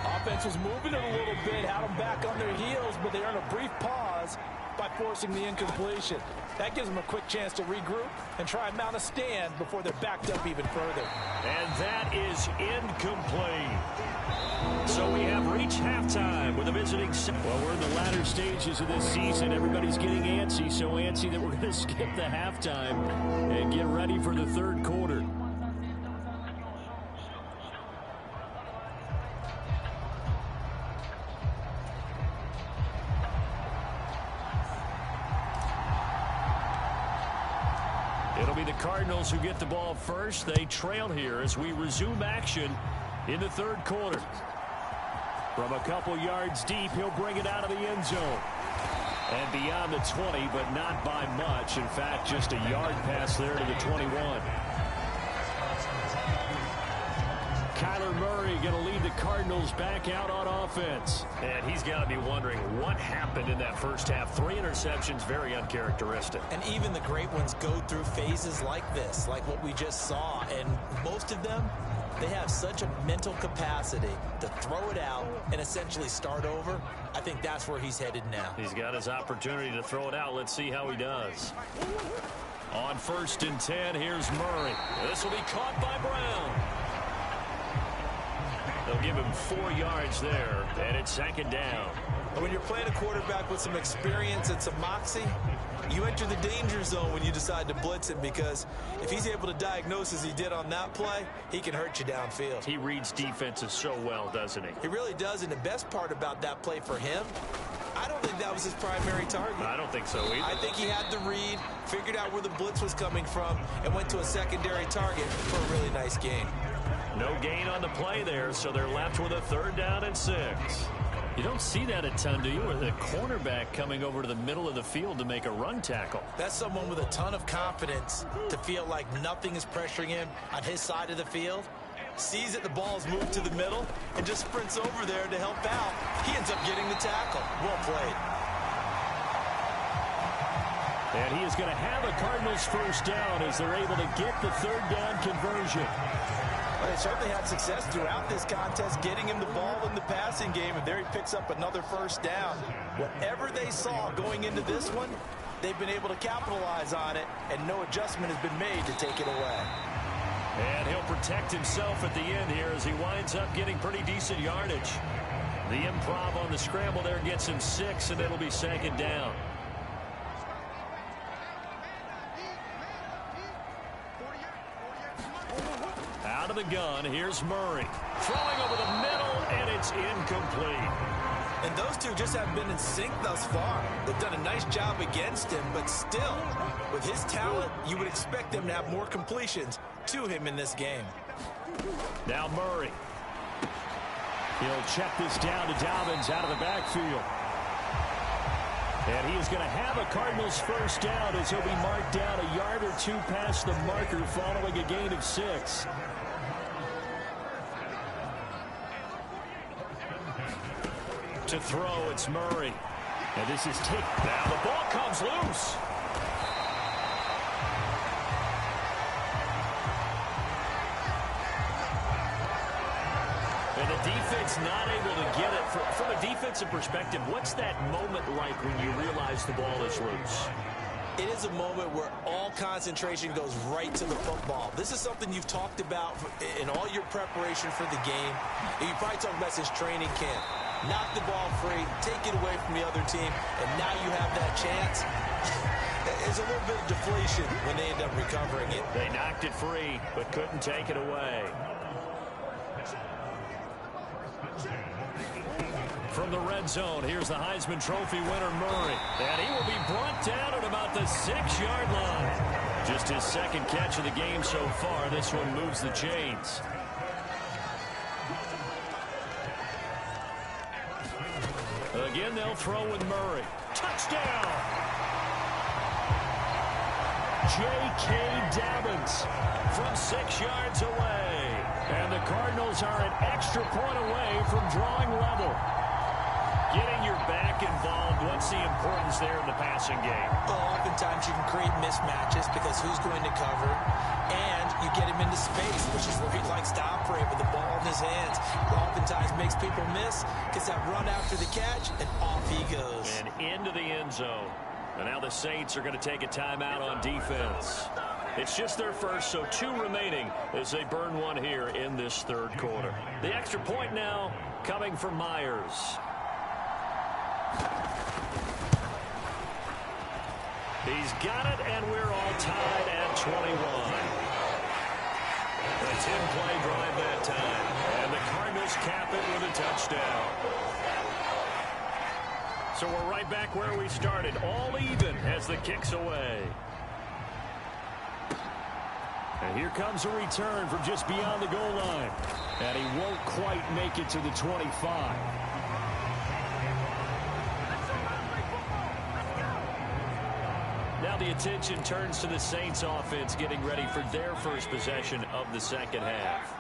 L: Offense was moving it a little bit, had them back on their heels, but they earned a brief pause by forcing the incompletion. That gives them a quick chance to regroup and try and mount a stand before they're backed up even further.
N: And that is incomplete. So we have reached halftime with a visiting. Well, we're in the latter stages of this season. Everybody's getting antsy, so antsy that we're going to skip the halftime and get ready for the third quarter. It'll be the Cardinals who get the ball first. They trail here as we resume action in the third quarter. From a couple yards deep, he'll bring it out of the end zone. And beyond the 20, but not by much. In fact, just a yard pass there to the 21. Kyler Murray going to lead the Cardinals back out on offense. And he's got to be wondering what happened in that first half. 3 interceptions, very uncharacteristic.
L: And even the great ones go through phases like this, like what we just saw. And most of them they have such a mental capacity to throw it out and essentially start over. I think that's where he's headed now.
N: He's got his opportunity to throw it out. Let's see how he does. On 1st and 10, here's Murray. This will be caught by Brown. They'll give him 4 yards there, and it's 2nd down.
L: When you're playing a quarterback with some experience and some moxie, you enter the danger zone when you decide to blitz him, because if he's able to diagnose as he did on that play, he can hurt you downfield.
N: He reads defenses so well, doesn't he?
L: He really does, and the best part about that play for him, I don't think that was his primary target.
N: I don't think so either.
L: I think he had the read, figured out where the blitz was coming from, and went to a secondary target for a really nice gain.
N: No gain on the play there, so they're left with a 3rd down and 6. You don't see that a ton, do you? With a cornerback coming over to the middle of the field to make a run tackle.
L: That's someone with a ton of confidence to feel like nothing is pressuring him on his side of the field. Sees that the ball's moved to the middle and just sprints over there to help out. He ends up getting the tackle. Well played.
N: And he is going to have a Cardinals 1st down as they're able to get the 3rd down conversion.
L: Well, they certainly had success throughout this contest, getting him the ball in the passing game, and there he picks up another 1st down. Whatever they saw going into this one, they've been able to capitalize on it, and no adjustment has been made to take it away.
N: And he'll protect himself at the end here as he winds up getting pretty decent yardage. The improv on the scramble there gets him 6, and it'll be 2nd down. Out of the gun, here's Murray. Throwing over the middle, and it's incomplete.
L: And those two just haven't been in sync thus far. They've done a nice job against him, but still, with his talent, you would expect them to have more completions to him in this game.
N: Now Murray. He'll check this down to Dobbins out of the backfield. And he is going to have a Cardinals 1st down as he'll be marked down a yard or 2 past the marker following a gain of 6. To throw, it's Murray. And this is tipped. Now the ball comes loose. And the defense not able to get it. From a defensive perspective, what's that moment like when you realize the ball is loose?
L: It is a moment where all concentration goes right to the football. This is something you've talked about in all your preparation for the game. You probably talked about since training camp. Knock the ball free, take it away from the other team, and now you have that chance. There's a little bit of deflation when they end up recovering it.
N: They knocked it free, but couldn't take it away. From the red zone, here's the Heisman Trophy winner, Murray. And he will be brought down at about the 6-yard line. Just his 2nd catch of the game so far. This one moves the chains. Again, they'll throw with Murray. Touchdown! J.K. Dobbins from 6 yards away. And the Cardinals are an extra point away from drawing level. Getting your back involved, what's the importance there in the passing game?
L: Well, oftentimes you can create mismatches because who's going to cover, and you get him into space, which is where he likes to operate with the ball in his hands. Oftentimes makes people miss, gets that run after the catch, and off he goes.
N: And into the end zone. And now the Saints are going to take a timeout on defense. It's just their first, so 2 remaining as they burn one here in this 3rd quarter. The extra point now coming from Myers. He's got it, and we're all tied at 21. A 10-play drive that time, and the Cardinals cap it with a touchdown. So we're right back where we started, all even as the kick's away. And here comes a return from just beyond the goal line. And he won't quite make it to the 25. Now the attention turns to the Saints offense getting ready for their first possession of the 2nd half.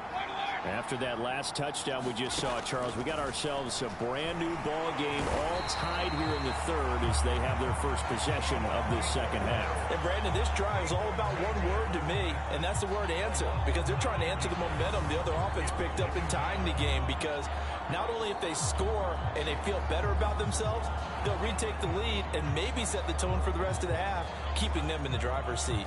O: After that last touchdown we just saw, Charles, we got ourselves a brand new ball game, all tied here in the third as they have their first possession of this second half.
L: And Brandon, this drive is all about one word to me, and that's the word answer, because they're trying to answer the momentum the other offense picked up in tying the game, because not only if they score and they feel better about themselves, they'll retake the lead and maybe set the tone for the rest of the half, keeping them in the driver's seat.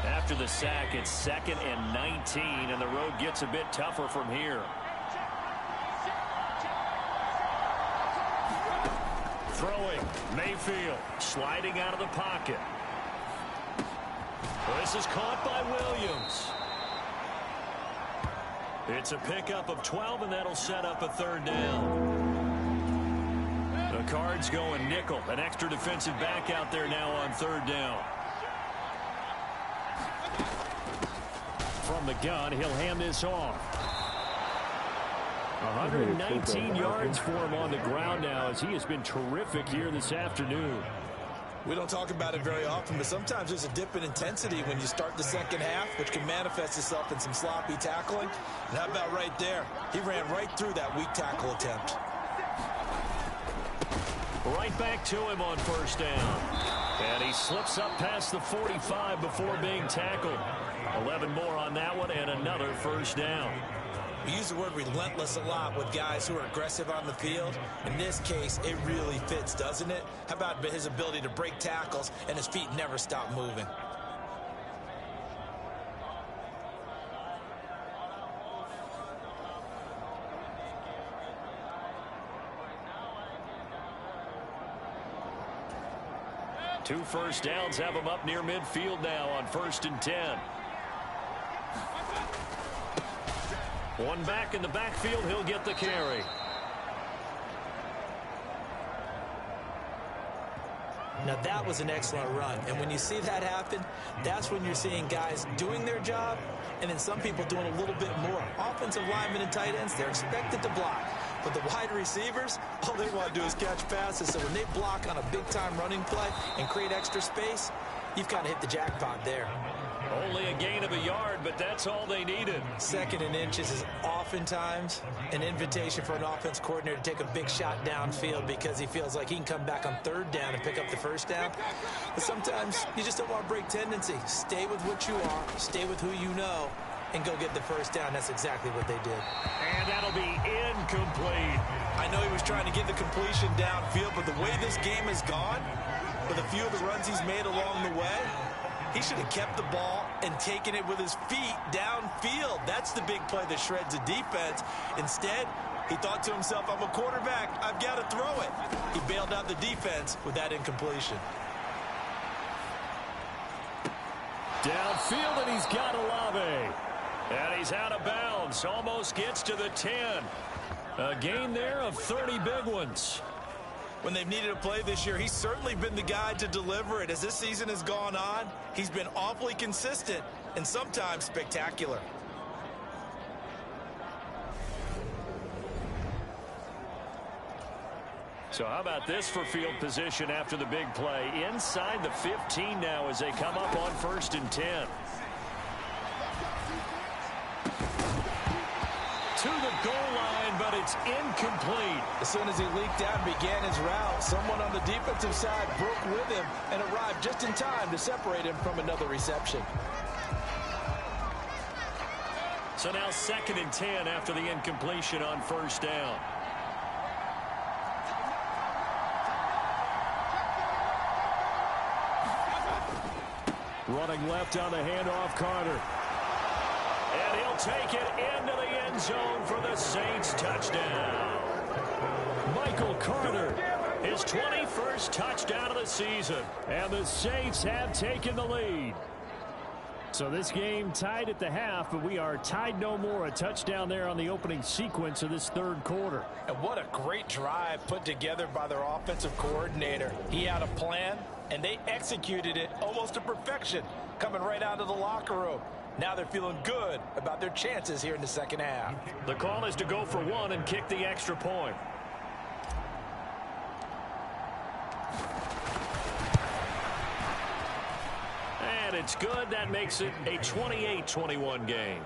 N: After the sack, it's 2nd and 19, and the road gets a bit tougher from here. Throwing, Mayfield, sliding out of the pocket. This is caught by Williams. It's a pickup of 12, and that'll set up a third down. The Cards going nickel, an extra defensive back out there now on third down. From the gun, he'll hand this off. 119 yards for him on the ground now, as he has been terrific here this afternoon.
L: We don't talk about it very often, but sometimes there's a dip in intensity when you start the second half, which can manifest itself in some sloppy tackling. And how about right there? He ran right through that weak tackle attempt.
N: Right back to him on first down. And he slips up past the 45 before being tackled. 11 more on that one, and another first down.
L: We use the word relentless a lot with guys who are aggressive on the field. In this case, it really fits, doesn't it? How about his ability to break tackles and his feet never stop moving?
N: Two first downs have him up near midfield now on 1st and 10. One back in the backfield, he'll get the carry.
L: Now that was an excellent run, and when you see that happen, that's when you're seeing guys doing their job and then some people doing a little bit more. Offensive linemen and tight ends, they're expected to block. But the wide receivers, all they want to do is catch passes. So when they block on a big-time running play and create extra space, you've kind of hit the jackpot there.
N: Only a gain of a yard, but that's all they needed.
L: 2nd and inches is oftentimes an invitation for an offense coordinator to take a big shot downfield because he feels like he can come back on 3rd down and pick up the first down. But sometimes you just don't want to break tendency. Stay with what you are, stay with who you know, and go get the first down. That's exactly what they did.
N: And that'll be incomplete.
L: I know he was trying to get the completion downfield, but the way this game has gone, with a few of the runs he's made along the way, he should have kept the ball and taken it with his feet downfield. That's the big play that shreds a defense. Instead, he thought to himself, I'm a quarterback, I've got to throw it. He bailed out the defense with that incompletion.
N: Downfield, and he's got Olave. And he's out of bounds, almost gets to the 10. A gain there of 30 big ones.
L: When they've needed a play this year, he's certainly been the guy to deliver it. As this season has gone on, he's been awfully consistent and sometimes spectacular.
N: So how about this for field position after the big play? Inside the 15 now as they come up on 1st and 10. To the goal line, but it's incomplete.
L: As soon as he leaked out and began his route, someone on the defensive side broke with him and arrived just in time to separate him from another reception.
N: So now 2nd and 10 after the incompletion on 1st down. Running left on the handoff, Carter. And he'll take it into the end zone for the Saints touchdown. Michael Carter, his 21st touchdown of the season. And the Saints have taken the lead.
O: So this game tied at the half, but we are tied no more. A touchdown there on the opening sequence of this 3rd quarter.
L: And what a great drive put together by their offensive coordinator. He had a plan, and they executed it almost to perfection, coming right out of the locker room. Now they're feeling good about their chances here in the second half.
N: The call is to go for 1 and kick the extra point. And and it's good. That makes it a 28-21 game.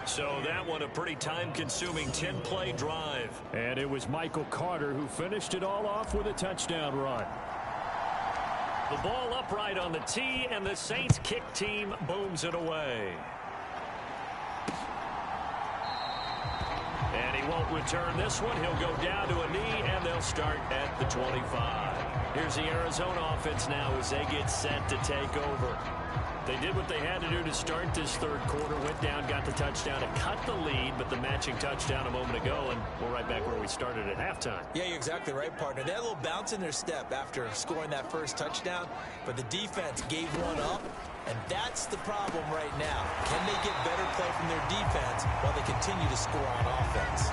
N: So that one a pretty time-consuming 10-play drive.
K: And it was Michael Carter who finished it all off with a touchdown run.
N: The ball upright on the tee, and the Saints kick team booms it away. And he won't return this one. He'll go down to a knee, and they'll start at the 25. Here's the Arizona offense now as they get set to take over. They did what they had to do to start this third quarter. Went down, got the touchdown to cut the lead, but the matching touchdown a moment ago, and we're right back where we started at halftime.
L: Yeah, you're exactly right, partner. They had a little bounce in their step after scoring that first touchdown, but the defense gave one up, and that's the problem right now. Can they get better play from their defense while they continue to score on offense?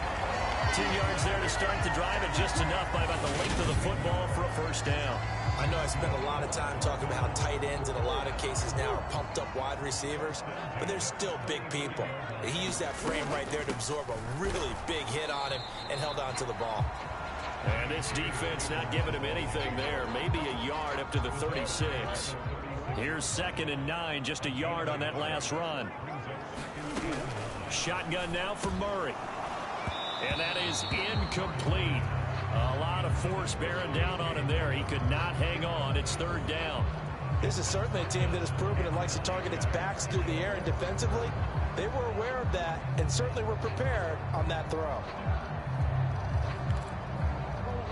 N: 2 yards there to start the drive, and just enough by about the length of the football for a first down.
L: I know I spent a lot of time talking about how tight ends in a lot of cases now are pumped up wide receivers, but they're still big people. He used that frame right there to absorb a really big hit on him and held on to the ball.
N: And this defense not giving him anything there. Maybe a yard up to the 36. Here's 2nd and 9, just a yard on that last run. Shotgun now for Murray. And that is incomplete. A lot of force bearing down on him there. He could not hang on. It's 3rd down.
L: This is certainly a team that has proven it likes to target its backs through the air, and defensively, they were aware of that and certainly were prepared on that throw.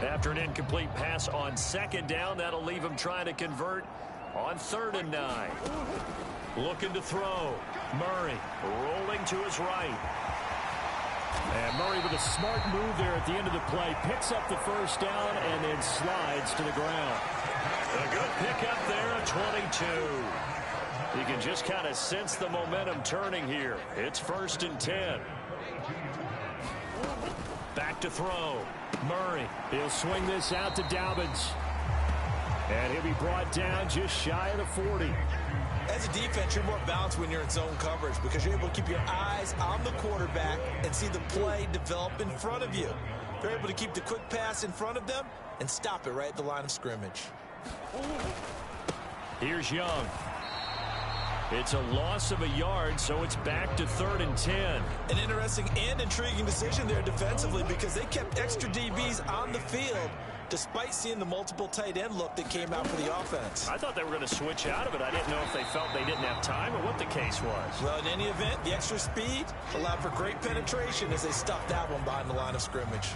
N: After an incomplete pass on 2nd down, that'll leave him trying to convert on 3rd and 9. Looking to throw. Murray rolling to his right.
K: And Murray with a smart move there at the end of the play. Picks up the first down and then slides to the ground.
N: A good pickup there at 22. You can just kind of sense the momentum turning here. It's 1st and 10. Back to throw. Murray.
K: He'll swing this out to Dobbins. And he'll be brought down just shy of the 40.
L: As a defense, you're more balanced when you're in zone coverage because you're able to keep your eyes on the quarterback and see the play develop in front of you. They're able to keep the quick pass in front of them and stop it right at the line of scrimmage.
N: Here's Young. It's a loss of a yard, so it's back to 3rd and 10.
L: An interesting and intriguing decision there defensively because they kept extra DBs on the field despite seeing the multiple tight end look that came out for the offense.
N: I thought they were going to switch out of it. I didn't know if they felt they didn't have time or what the case was.
L: Well, in any event, the extra speed allowed for great penetration as they stuffed that one behind the line of scrimmage.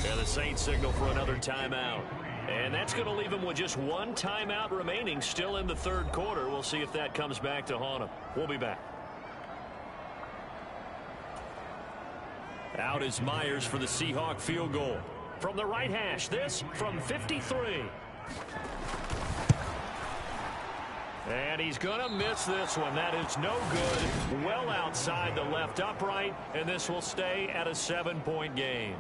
N: And the Saints signal for another timeout. And that's going to leave them with just one timeout remaining still in the 3rd quarter. We'll see if that comes back to haunt them. We'll be back. Out is Myers for the Seahawk field goal. From the right hash, this from 53. And he's going to miss this one. That is no good. Well outside the left upright, and this will stay at a 7-point game.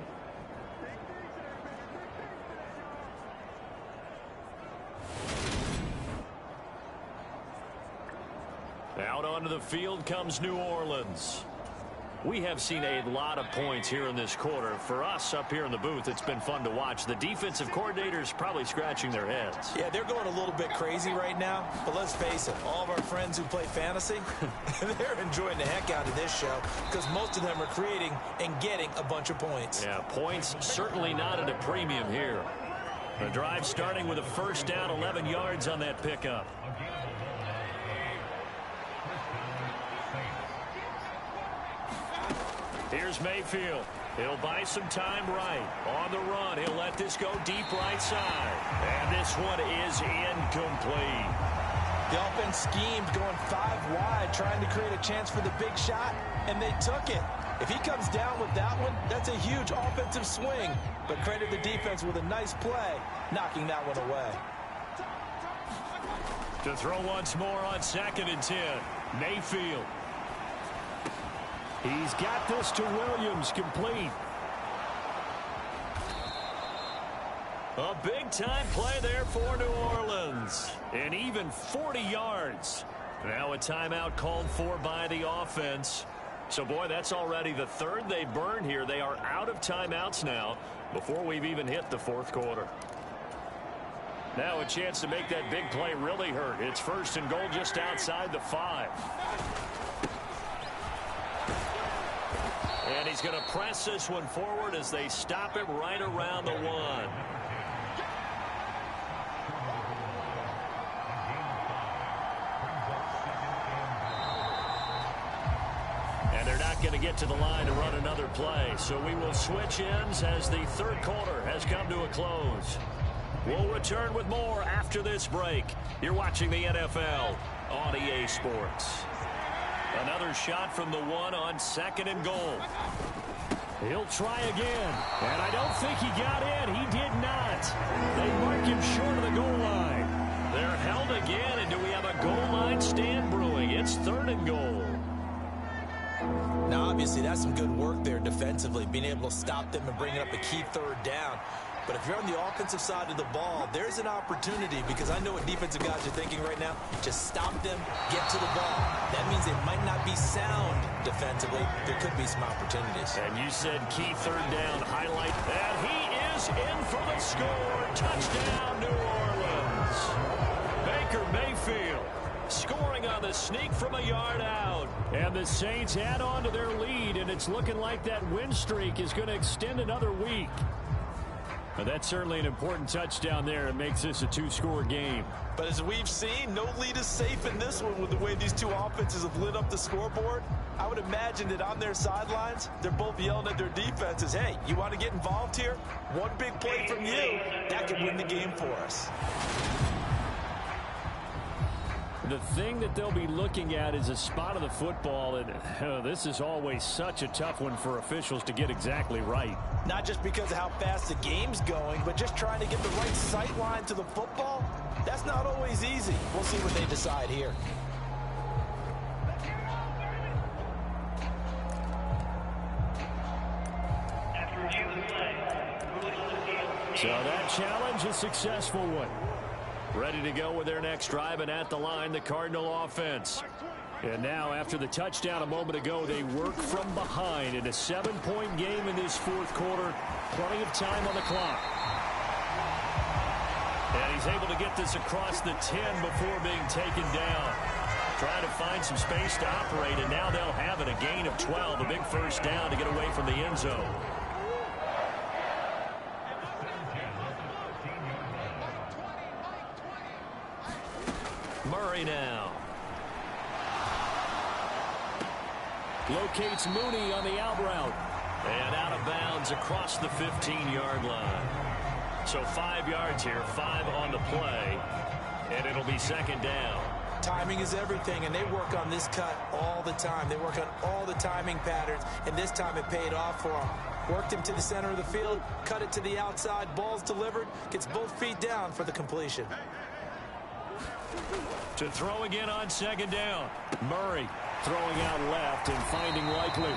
N: Out onto the field comes New Orleans. We have seen a lot of points here in this quarter. For us up here in the booth, it's been fun to watch. The defensive coordinators probably scratching their heads.
L: Yeah, they're going a little bit crazy right now. But let's face it, all of our friends who play fantasy, they're enjoying the heck out of this show because most of them are creating and getting a bunch of points.
N: Yeah, points certainly not at a premium here. The drive starting with a 1st down, 11 yards on that pickup. Here's Mayfield. He'll buy some time right. On the run, he'll let this go deep right side. And this one is incomplete.
L: The offense schemed going 5 wide, trying to create a chance for the big shot, and they took it. If he comes down with that one, that's a huge offensive swing. But credit the defense with a nice play, knocking that one away.
N: To throw once more on 2nd and 10. Mayfield.
K: He's got this to Williams, complete.
N: A big-time play there for New Orleans. And even 40 yards. Now a timeout called for by the offense. So, boy, that's already the 3rd they burned here. They are out of timeouts now before we've even hit the 4th quarter. Now a chance to make that big play really hurt. It's 1st and goal just outside the 5. And he's going to press this one forward as they stop it right around the 1. And they're not going to get to the line to run another play. So we will switch ends as the 3rd quarter has come to a close. We'll return with more after this break. You're watching the NFL on EA Sports. Another shot from the 1 on 2nd and goal. He'll try again. And I don't think he got in. He did not. They mark him short of the goal line. They're held again. And do we have a goal line stand brewing? It's 3rd and goal.
L: Now, obviously, that's some good work there defensively, being able to stop them and bring up a key 3rd down. But if you're on the offensive side of the ball, there's an opportunity, because I know what defensive guys are thinking right now. Just stop them, get to the ball. That means they might not be sound defensively. There could be some opportunities.
N: And you said key 3rd down highlight. And he is in for the score. Touchdown, New Orleans. Baker Mayfield scoring on the sneak from a yard out. And the Saints add on to their lead, and it's looking like that win streak is going to extend another week. Well, that's certainly an important touchdown there. It makes this a 2-score game.
L: But as we've seen, no lead is safe in this one with the way these two offenses have lit up the scoreboard. I would imagine that on their sidelines, they're both yelling at their defenses, hey, you want to get involved here? One big play from you, that could win the game for us.
N: The thing that they'll be looking at is a spot of the football, and this is always such a tough one for officials to get exactly right.
L: Not just because of how fast the game's going, but just trying to get the right sight line to the football. That's not always easy. We'll see what they decide here.
N: So that challenge, a successful one. Ready to go with their next drive, and at the line, the Cardinal offense. And now, after the touchdown a moment ago, they work from behind in a 7-point game in this 4th quarter. Plenty of time on the clock. And he's able to get this across the 10 before being taken down. Trying to find some space to operate, and now they'll have it. A gain of 12, a big 1st down to get away from the end zone. Murray now. Locates Mooney on the out route. And out of bounds across the 15-yard line. So 5 yards here, 5 on the play. And it'll be 2nd down.
L: Timing is everything, and they work on this cut all the time. They work on all the timing patterns, and this time it paid off for them. Worked him to the center of the field, cut it to the outside, ball's delivered, gets both feet down for the completion.
N: To throw again on 2nd down. Murray throwing out left and finding Likely.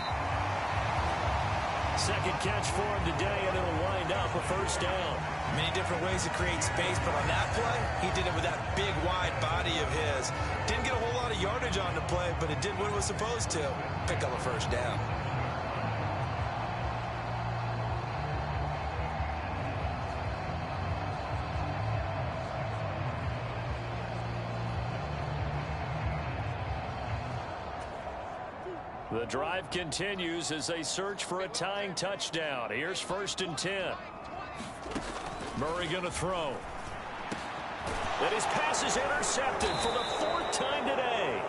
N: 2nd catch for him today, and it'll wind up a 1st down.
L: Many different ways to create space, but on that play, he did it with that big, wide body of his. Didn't get a whole lot of yardage on the play, but it did what it was supposed to. Pick up a 1st down.
N: The drive continues as they search for a tying touchdown. Here's 1st and 10. Murray going to throw. And his pass is intercepted for the 4th time today.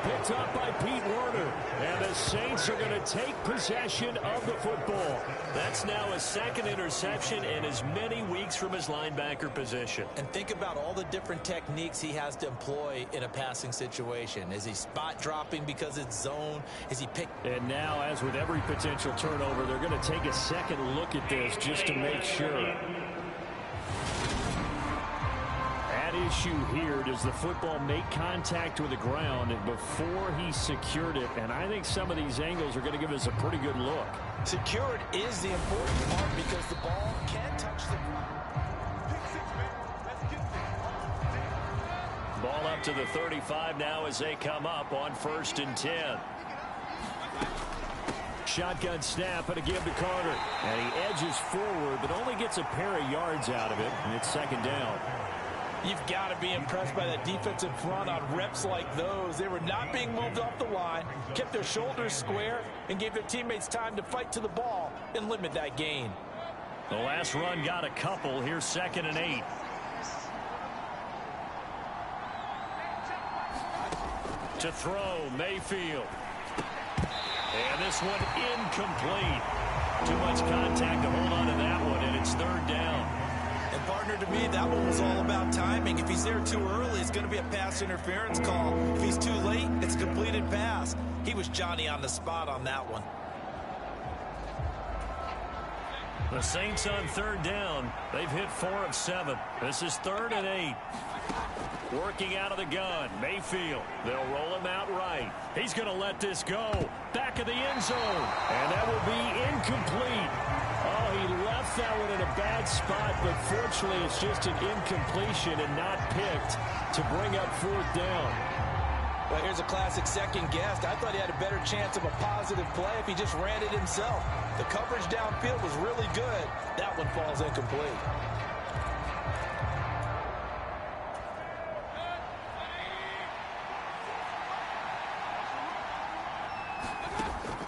N: Picked up by Pete Werner. And the Saints are going to take possession of the football. That's now a 2nd interception in as many weeks from his linebacker position.
L: And think about all the different techniques he has to employ in a passing situation. Is he spot dropping because it's zone? Is he pick?
N: And now, as with every potential turnover, they're going to take a second look at this just to make sure. Issue here, does the football make contact with the ground before he secured it? And I think some of these angles are going to give us a pretty good look.
L: Secured is the important part because the ball can touch the ground.
N: Ball up to the 35 now as they come up on 1st and 10. Shotgun snap and a give to Carter. And he edges forward but only gets a pair of yards out of it, and it's 2nd down.
L: You've got to be impressed by that defensive front on reps like those. They were not being moved off the line, kept their shoulders square, and gave their teammates time to fight to the ball and limit that gain.
N: The last run got a couple. Here's 2nd and 8. To throw, Mayfield. And this one incomplete. Too much contact to hold on to that one, and it's 3rd down.
L: And partner, to me, that one was all about timing. If he's there too early, it's going to be a pass interference call. If he's too late, it's a completed pass. He was Johnny on the spot on that one.
N: The Saints on 3rd down. They've hit 4 of 7. This is 3rd and 8. Working out of the gun, Mayfield. They'll roll him out right. He's going to let this go. Back of the end zone. And that will be incomplete. Oh, he left that one in a bad spot, but fortunately it's just an incompletion and not picked to bring up 4th down.
L: Well, here's a classic second guess. I thought he had a better chance of a positive play if he just ran it himself. The coverage downfield was really good. That one falls incomplete.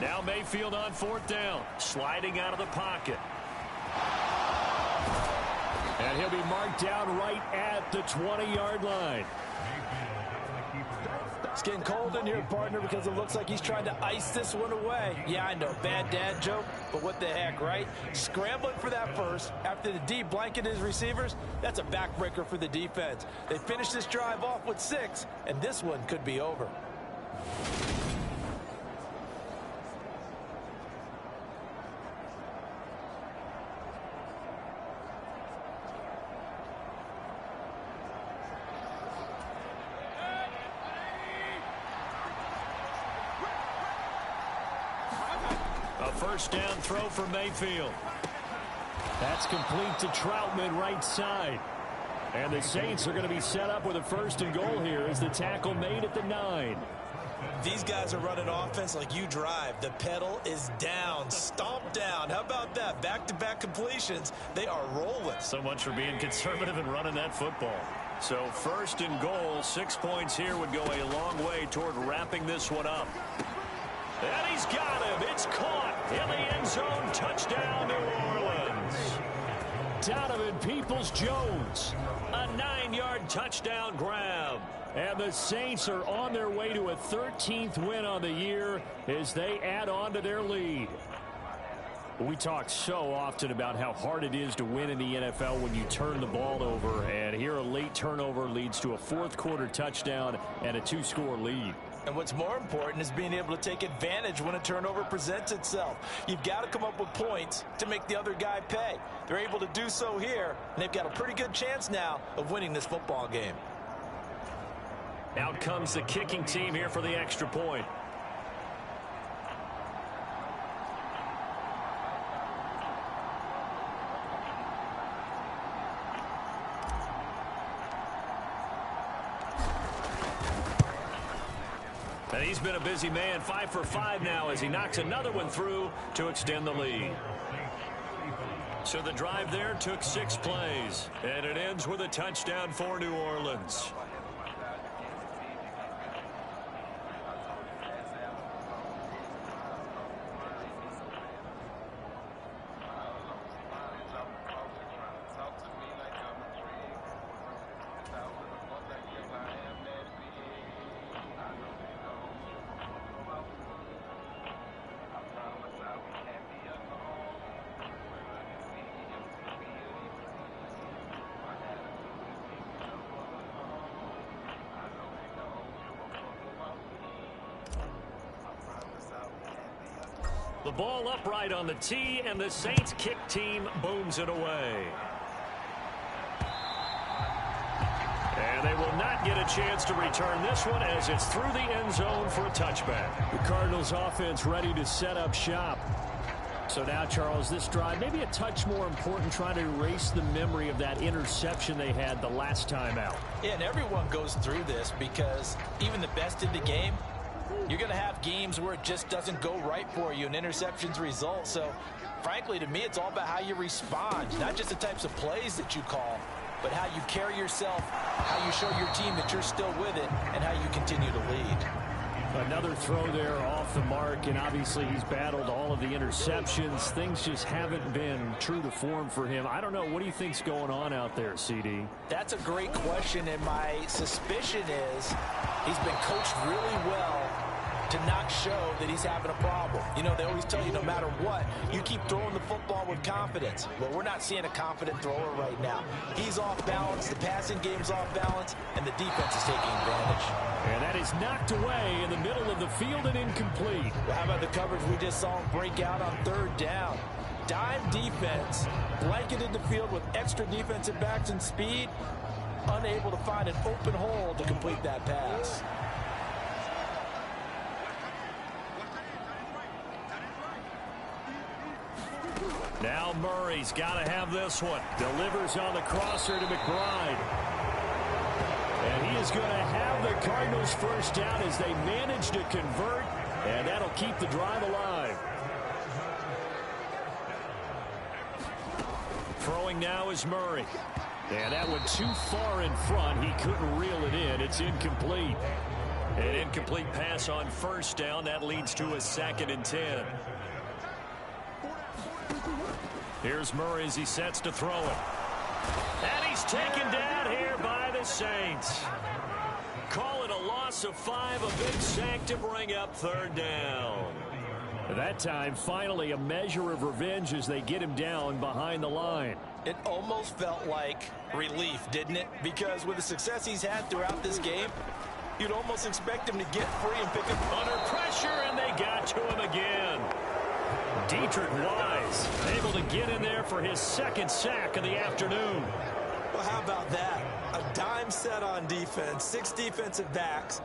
N: Now Mayfield on 4th down, sliding out of the pocket. And he'll be marked down right at the 20-yard line.
L: It's getting cold in here, partner, because it looks like he's trying to ice this one away. Yeah, I know, bad dad joke, but what the heck, right? Scrambling for that first after the D blanketed his receivers, that's a backbreaker for the defense. They finished this drive off with 6, and this one could be over.
N: First down throw for Mayfield. That's complete to Troutman right side. And the Saints are going to be set up with a 1st and goal here as the tackle made at the 9.
L: These guys are running offense like you drive. The pedal is down, stomp down. How about that? Back-to-back completions. They are rolling.
N: So much for being conservative and running that football. So 1st and goal, 6 points here would go a long way toward wrapping this one up. And he's got him. It's caught in the end zone. Touchdown, New Orleans. Donovan Peoples-Jones. A 9-yard touchdown grab. And the Saints are on their way to a 13th win on the year as they add on to their lead. We talk so often about how hard it is to win in the NFL when you turn the ball over. And here a late turnover leads to a 4th quarter touchdown and a 2-score lead.
L: And what's more important is being able to take advantage when a turnover presents itself. You've got to come up with points to make the other guy pay. They're able to do so here, and they've got a pretty good chance now of winning this football game.
N: Out comes the kicking team here for the extra point. And he's been a busy man, 5 for 5 now as he knocks another one through to extend the lead. So the drive there took 6 plays, and it ends with a touchdown for New Orleans. The ball upright on the tee, and the Saints kick team booms it away. And they will not get a chance to return this one as it's through the end zone for a touchback. The Cardinals offense ready to set up shop. So now, Charles, this drive maybe a touch more important, trying to erase the memory of that interception they had the last time out.
L: Yeah, and everyone goes through this because even the best in the game, you're going to have games where it just doesn't go right for you and interceptions result. So, frankly, to me, it's all about how you respond, not just the types of plays that you call. but how you carry yourself, how you show your team that you're still with it, and how you continue to lead.
N: Another throw there off the mark, and obviously he's battled all of the interceptions. Things just haven't been true to form for him. I don't know. What do you think's going on out there, CD?
L: That's a great question, and my suspicion is he's been coached really well to not show that he's having a problem. You know, they always tell you no matter what, you keep throwing the football with confidence. Well, we're not seeing a confident thrower right now. He's off balance, the passing game's off balance, and the defense is taking advantage.
N: And that is knocked away in the middle of the field and incomplete.
L: Well, how about the coverage we just saw him break out on third down? Dime defense, blanketed the field with extra defensive backs and speed, unable to find an open hole to complete that pass.
N: Now Murray's got to have this one. Delivers on the crosser to McBride. And he is going to have the Cardinals first down as they manage to convert, and that'll keep the drive alive. Throwing now is Murray. And that one too far in front. He couldn't reel it in. It's incomplete. An incomplete pass on first down. That leads to a 2nd and 10. Here's Murray as he sets to throw it. And he's taken down here by the Saints. Call it a loss of 5, a big sack to bring up third down. That time, finally, a measure of revenge as they get him down behind the line.
L: It almost felt like relief, didn't it? Because with the success he's had throughout this game, you'd almost expect him to get free and pick up.
N: Under pressure, and they got to him again. Dietrich Wise able to get in there for his 2nd sack of the afternoon.
L: Well, how about that? A dime set on defense, 6 defensive backs.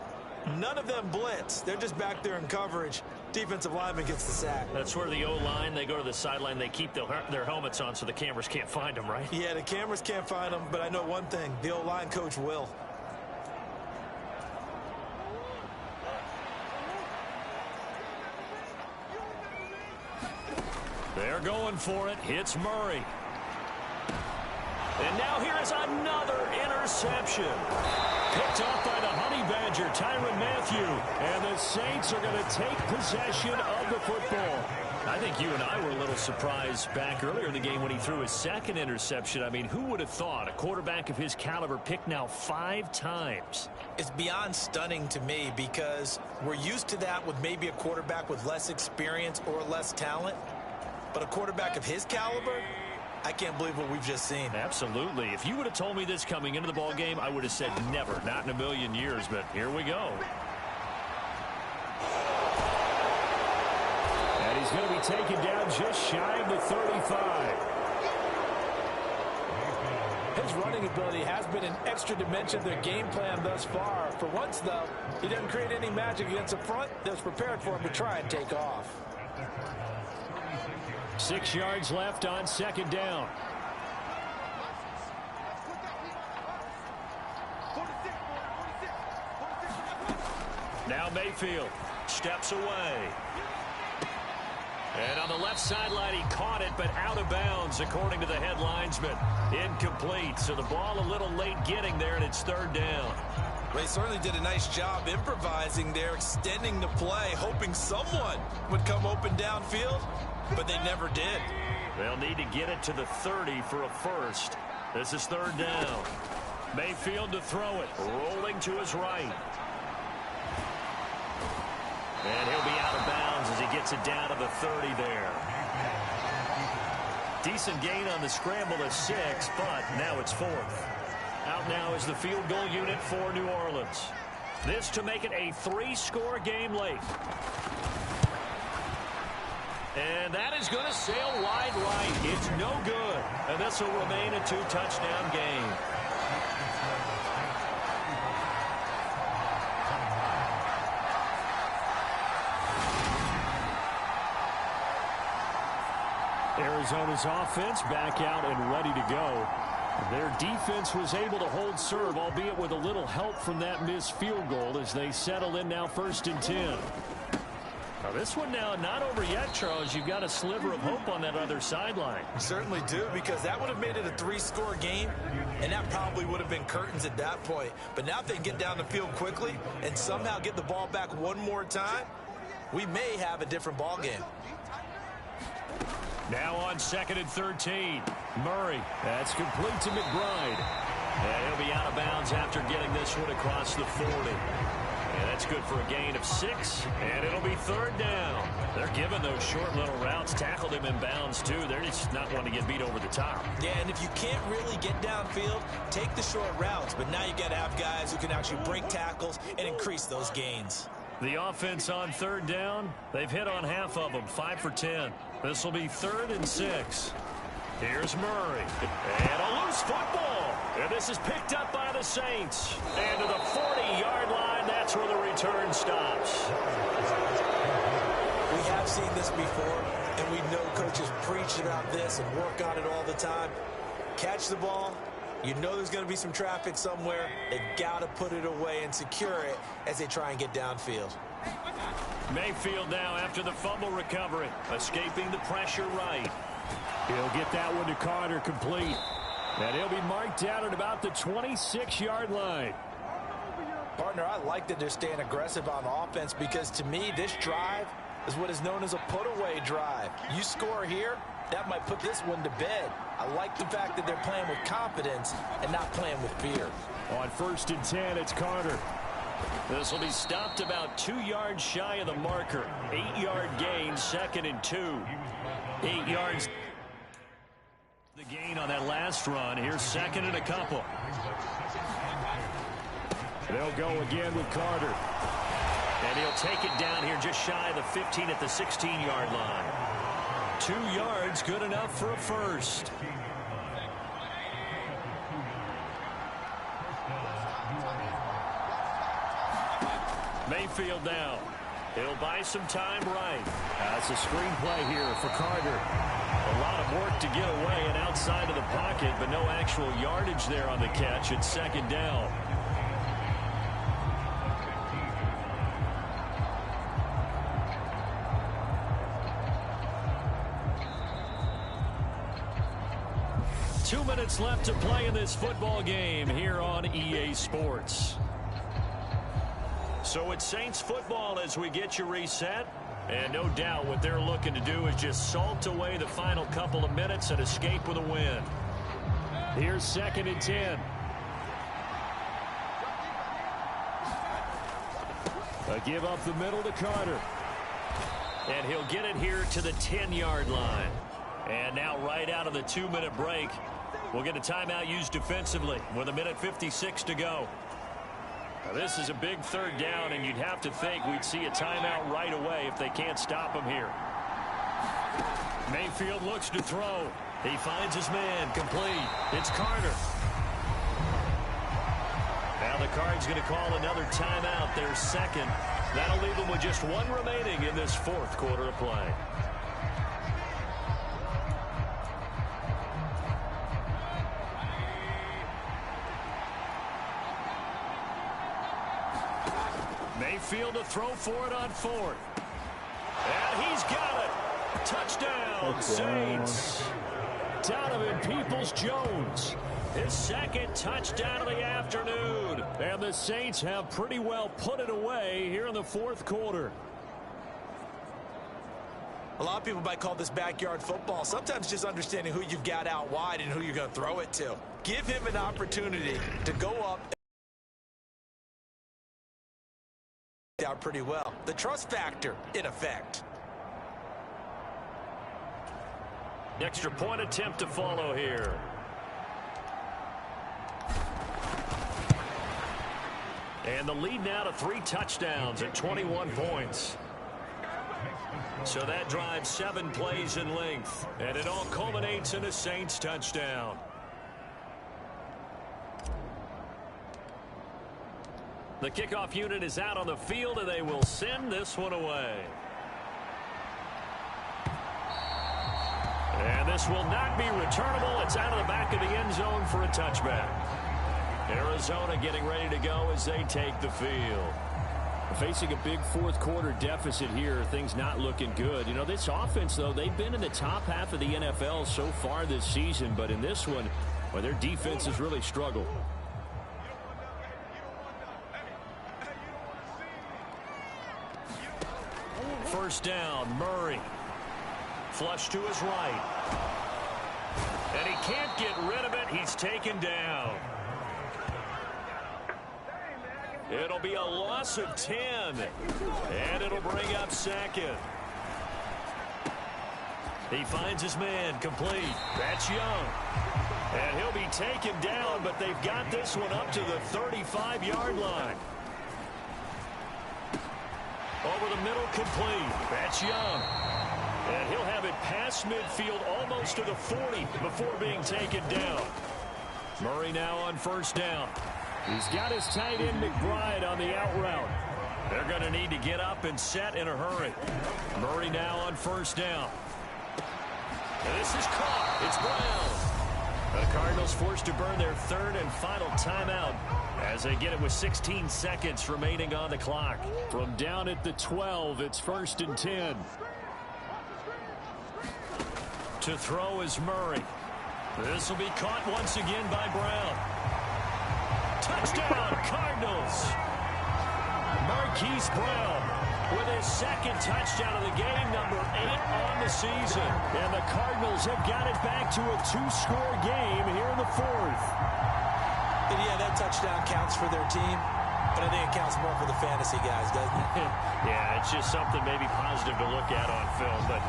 L: None of them blitz. They're just back there in coverage. Defensive lineman gets the sack.
N: That's where the O-line, they go to the sideline, they keep their helmets on so the cameras can't find them, right?
L: Yeah, the cameras can't find them, but I know one thing. The O-line coach will.
N: They're going for it. Hits Murray. And now here is another interception. Picked off by the Honey Badger, Tyrann Mathieu. And the Saints are going to take possession of the football. I think you and I were a little surprised back earlier in the game when he threw his 2nd interception. I mean, who would have thought a quarterback of his caliber picked now 5 times?
L: It's beyond stunning to me because we're used to that with maybe a quarterback with less experience or less talent. But a quarterback of his caliber, I can't believe what we've just seen.
N: Absolutely. If you would have told me this coming into the ball game, I would have said never, not in a million years, but here we go. And he's going to be taken down just shy of the 35.
L: His running ability has been an extra dimension of their game plan thus far. For once, though, he doesn't create any magic against the front that's prepared for him to try and take off.
N: 6 yards left on 2nd down. Now Mayfield steps away. And on the left sideline, he caught it, but out of bounds, according to the head linesman. Incomplete, so the ball a little late getting there, and it's 3rd down.
L: They certainly did a nice job improvising there, extending the play, hoping someone would come open downfield. But they never did.
N: They'll need to get it to the 30 for a first. This is 3rd down. Mayfield to throw it. Rolling to his right. And he'll be out of bounds as he gets it down to the 30 there. Decent gain on the scramble of 6, but now it's 4th. Out now is the field goal unit for New Orleans. This to make it a 3-score game late. And that is going to sail wide right. It's no good. And this will remain a 2-touchdown game. Arizona's offense back out and ready to go. Their defense was able to hold serve, albeit with a little help from that missed field goal as they settle in now 1st and 10. Now this one now not over yet, Charles. You've got a sliver of hope on that other sideline.
L: You certainly do, because that would have made it a 3-score game, and that probably would have been curtains at that point. But now if they can get down the field quickly and somehow get the ball back one more time, we may have a different ball game.
N: Now on 2nd and 13. Murray. That's complete to McBride. And he'll be out of bounds after getting this one across the 40. And that's good for a gain of 6. And it'll be 3rd down. They're giving those short little routes. Tackled him in bounds, too. They're just not wanting to get beat over the top.
L: Yeah, and if you can't really get downfield, take the short routes. But now you got to have guys who can actually break tackles and increase those gains.
N: The offense on 3rd down, they've hit on half of them, 5 for 10. This will be 3rd and 6. Here's Murray. And a loose football. And this is picked up by the Saints. And to the 40-yard line, that's where the return stops.
L: We have seen this before, and we know coaches preach about this and work on it all the time. Catch the ball. You know there's going to be some traffic somewhere. They've got to put it away and secure it as they try and get downfield.
N: Mayfield now after the fumble recovery, escaping the pressure right. He'll get that one to Carter, complete. And he'll be marked down at about the 26-yard line.
L: Partner, I like that they're staying aggressive on offense, because to me, this drive is what is known as a put-away drive. You score here, that might put this one to bed. I like the fact that they're playing with confidence and not playing with fear.
N: On 1st and 10, it's Carter. This will be stopped about 2 yards shy of the marker. 8-yard gain, 2nd and 2. 8 yards. The gain on that last run. Here's 2nd and a couple. They'll go again with Carter. And he'll take it down here just shy of the 15 at the 16-yard line. 2 yards, good enough for a first. Mayfield now. He'll buy some time right. That's a screenplay here for Carter. A lot of work to get away and outside of the pocket, but no actual yardage there on the catch. It's 2nd down. Two minutes left to play in this football game here on EA Sports. So it's Saints football as we get you reset. And no doubt what they're looking to do is just salt away the final couple of minutes and escape with a win. Here's 2nd and 10. A give up the middle to Carter. And he'll get it here to the 10-yard line. And now right out of the 2-minute break, we'll get a timeout used defensively with 1:56 to go. Now this is a big 3rd down, and you'd have to think we'd see a timeout right away if they can't stop him here. Mayfield looks to throw. He finds his man, complete. It's Carter. Now the Cards going to call another timeout, their 2nd. That'll leave them with just 1 remaining in this 4th quarter of play. Mayfield to throw for it on 4th. And he's got it. Touchdown, Saints. Donovan Peoples-Jones. His 2nd touchdown of the afternoon. And the Saints have pretty well put it away here in the 4th quarter.
L: A lot of people might call this backyard football. Sometimes just understanding who you've got out wide and who you're going to throw it to. Give him an opportunity to go up out pretty well. The trust factor in effect.
N: Extra point attempt to follow here. And the lead now to 3 touchdowns at 21 points. So that drives 7 plays in length. And it all culminates in a Saints touchdown. The kickoff unit is out on the field, and they will send this one away. And this will not be returnable. It's out of the back of the end zone for a touchback. Arizona getting ready to go as they take the field.
O: Facing a big fourth-quarter deficit here, things not looking good. You know, this offense, though, they've been in the top half of the NFL so far this season, but in this one, well, their defense has really struggled. First down, Murray. Flush to his right. And he can't get rid of it. He's taken down. It'll be a loss of 10. And it'll bring up second. He finds his man complete. That's Young. And he'll be taken down, but they've got this one up to the 35-yard line. Over the middle, complete. That's Young. And he'll have it past midfield almost to the 40 before being taken down. Murray now on first down. He's got his tight end McBride on the out route. They're going to need to get up and set in a hurry. Murray now on first down. And this is caught. It's Brown. The Cardinals forced to burn their third and final timeout as they get it with 16 seconds remaining on the clock. From down at the 12, it's 1st and 10. To throw is Murray. This will be caught once again by Brown. Touchdown, Cardinals. Marquise Brown with his second touchdown of the game, number 8 on the season. And the Cardinals have got it back to a 2-score game here in the 4th.
L: And yeah, that touchdown counts for their team, but I think it counts more for the fantasy guys, doesn't it?
N: Yeah, it's just something maybe positive to look at on film, but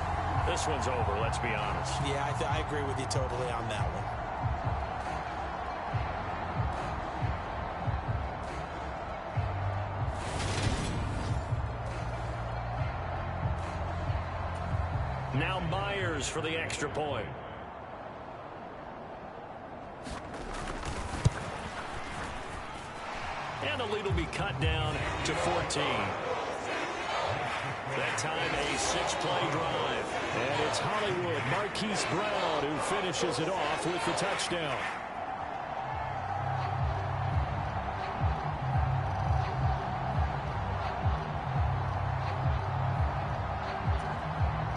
N: this one's over, let's be honest.
L: Yeah, I agree with you totally on that one.
N: Now Myers for the extra point. And the lead will be cut down to 14. That time a 6-play drive. And it's Hollywood Marquise Brown who finishes it off with the touchdown.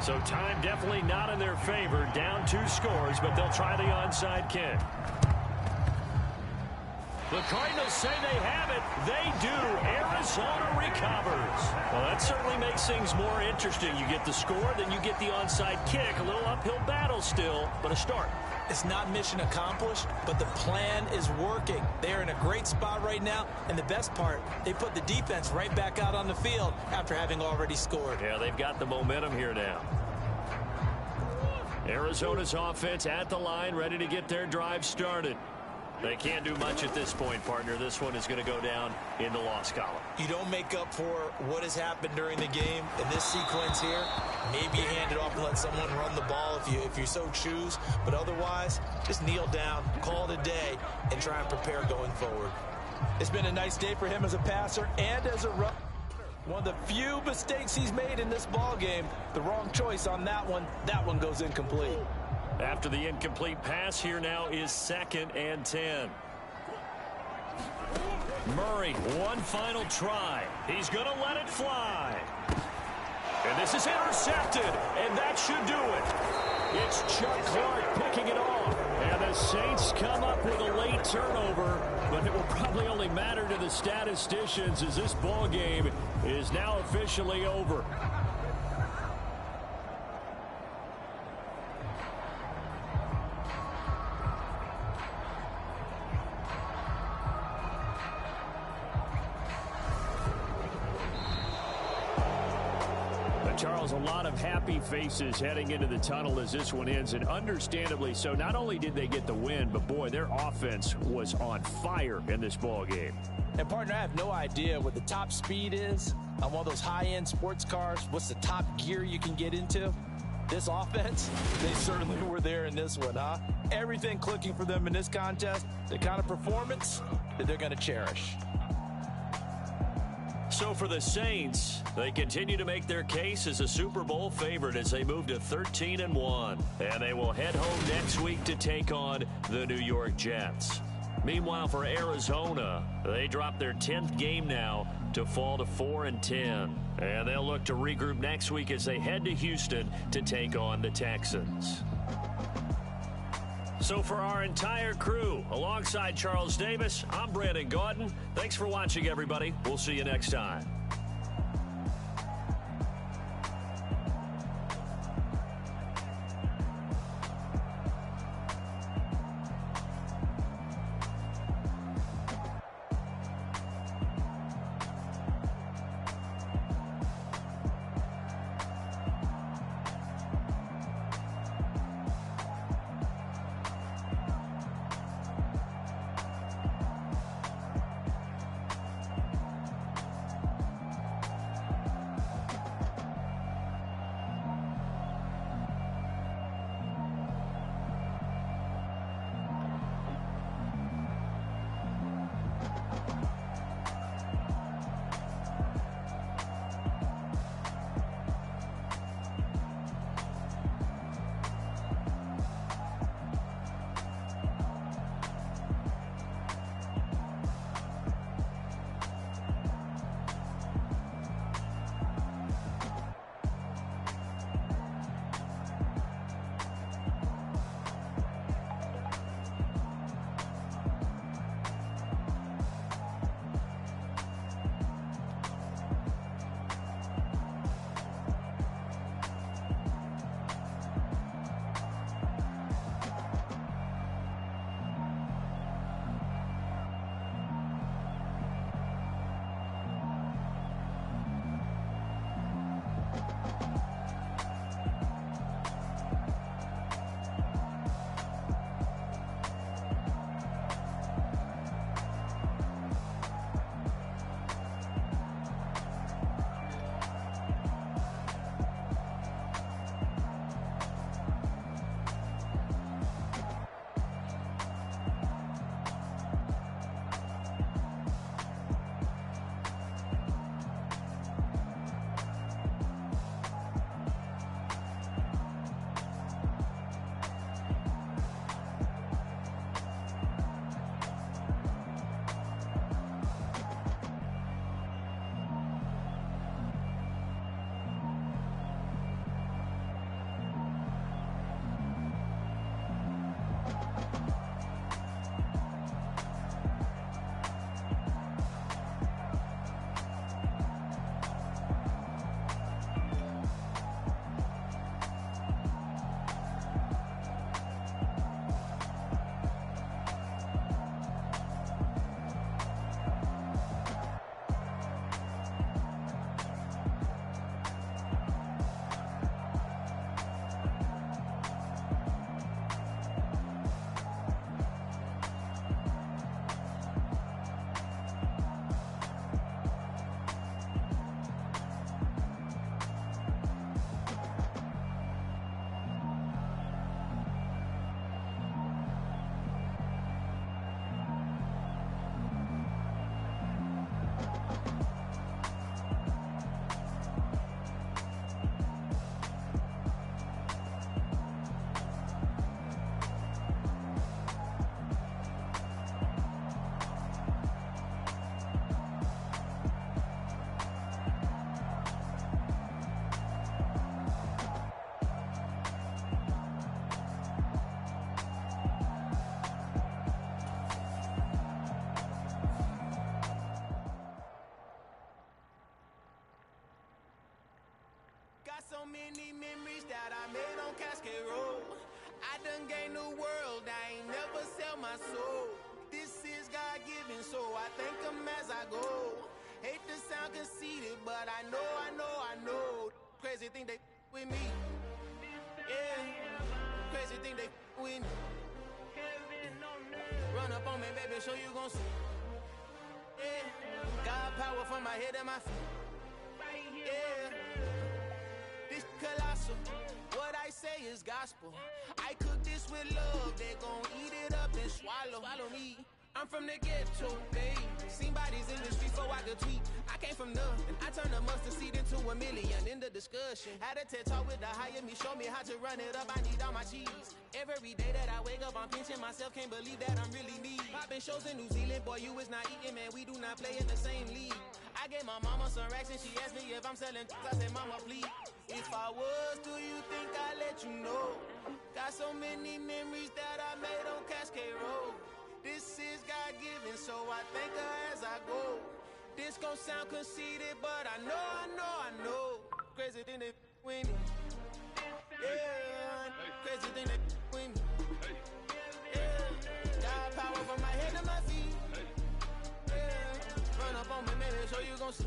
N: So time definitely not in their favor. Down 2 scores, but they'll try the onside kick. The Cardinals say they have it. They do. Arizona recovers. Well, that certainly makes things more interesting. You get the score, then you get the onside kick. A little uphill battle still, but a start.
L: It's not mission accomplished, but the plan is working. They're in a great spot right now, and the best part, they put the defense right back out on the field after having already scored.
N: Yeah, they've got the momentum here now. Arizona's offense at the line, ready to get their drive started. They can't do much at this point, partner. This one is going to go down in the loss column.
L: You don't make up for what has happened during the game in this sequence here. Maybe you hand it off and let someone run the ball if you so choose. But otherwise, just kneel down, call it a day, and try and prepare going forward. It's been a nice day for him as a passer and as a runner. One of the few mistakes he's made in this ball game. The wrong choice on that one. That one goes incomplete.
N: After the incomplete pass, here now is 2nd and 10. Murray, one final try. He's going to let it fly. And this is intercepted, and that should do it. It's Chuck Clark picking it off. And the Saints come up with a late turnover, but it will probably only matter to the statisticians as this ball game is now officially over. Charles, a lot of happy faces heading into the tunnel as this one ends, and understandably so. Not only did they get the win, but boy, their offense was on fire in this ball game.
L: And partner, I have no idea what the top speed is on one of those high-end sports cars. What's the top gear you can get into? This offense, they certainly were there in this one, huh? Everything clicking for them in this contest, the kind of performance that they're going to cherish.
N: So for the Saints, they continue to make their case as a Super Bowl favorite as they move to 13-1. And they will head home next week to take on the New York Jets. Meanwhile, for Arizona, they dropped their 10th game now to fall to 4-10. And they'll look to regroup next week as they head to Houston to take on the Texans. So for our entire crew, alongside Charles Davis, I'm Brandon Gaudin. Thanks for watching, everybody. We'll see you next time.
C: So many memories that I made on Cascade Road. I done gained the world, I ain't never sell my soul. This is God-given, so I thank him as I go. Hate to sound conceited, but I know. Crazy thing they with me. Yeah, crazy thing they with me. Run up on me, baby, show you gon' see. Yeah, God power from my head and my feet. Yeah. This colossal, what I say is gospel. I cook this with love, they gon' eat it up and swallow me. I'm from the ghetto, babe. Seen bodies in the streets so I could tweet. I came from nothing. I turned a mustard seed into a million in the discussion. Had a TED talk with the higher me, show me how to run it up. I need all my cheese. Every day that I wake up, I'm pinching myself. Can't believe that I'm really me. Popping shows in New Zealand, boy, you is not eating, man. We do not play in the same league. I gave my mama some racks and she asked me if I'm selling. I said, mama, please. If I was, do you think I'd let you know? Got so many memories that I made on Cascade Road. This is God-given, so I thank her as I go. This gon' sound conceited, but I know. Crazy thing that with me. Yeah, crazy thing that with me. Yeah, got power from my head to my feet. Yeah, run up on me, man, so you gon' see.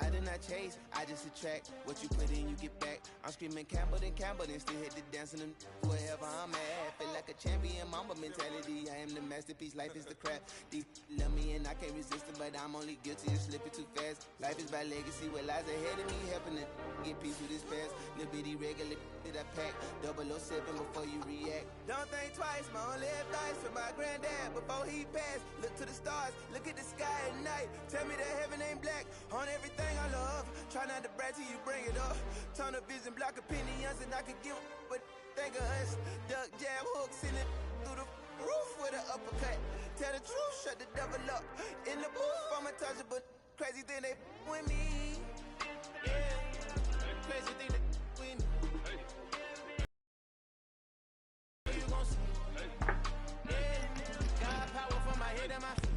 C: I did not chase, I just attract. What you put in, you get back. I'm screaming Campbell, then still hit the dancing and wherever I'm at. Feel like a champion, mamba mentality. I am the masterpiece, life is the craft. Deep love me and I can't resist it, but I'm only guilty of slipping too fast. Life is by legacy, what lies ahead of me, helping to get peace with this past. Little bitty regular that I pack, 007 before you react. Don't think twice, my only advice from my granddad before he passed. Look to the stars, look at the sky at night. Tell me that heaven ain't black on everything I love. Try not to brag till you bring it up. Tunnel vision, block opinions, and I could give but think of us. Duck, jab, hook, send it through the roof with an uppercut. Tell the truth, shut the devil up. In the booth, I'm untouchable. Crazy thing they with me. Yeah, crazy thing they with me. You gon' see. Yeah, got power from my head and my feet.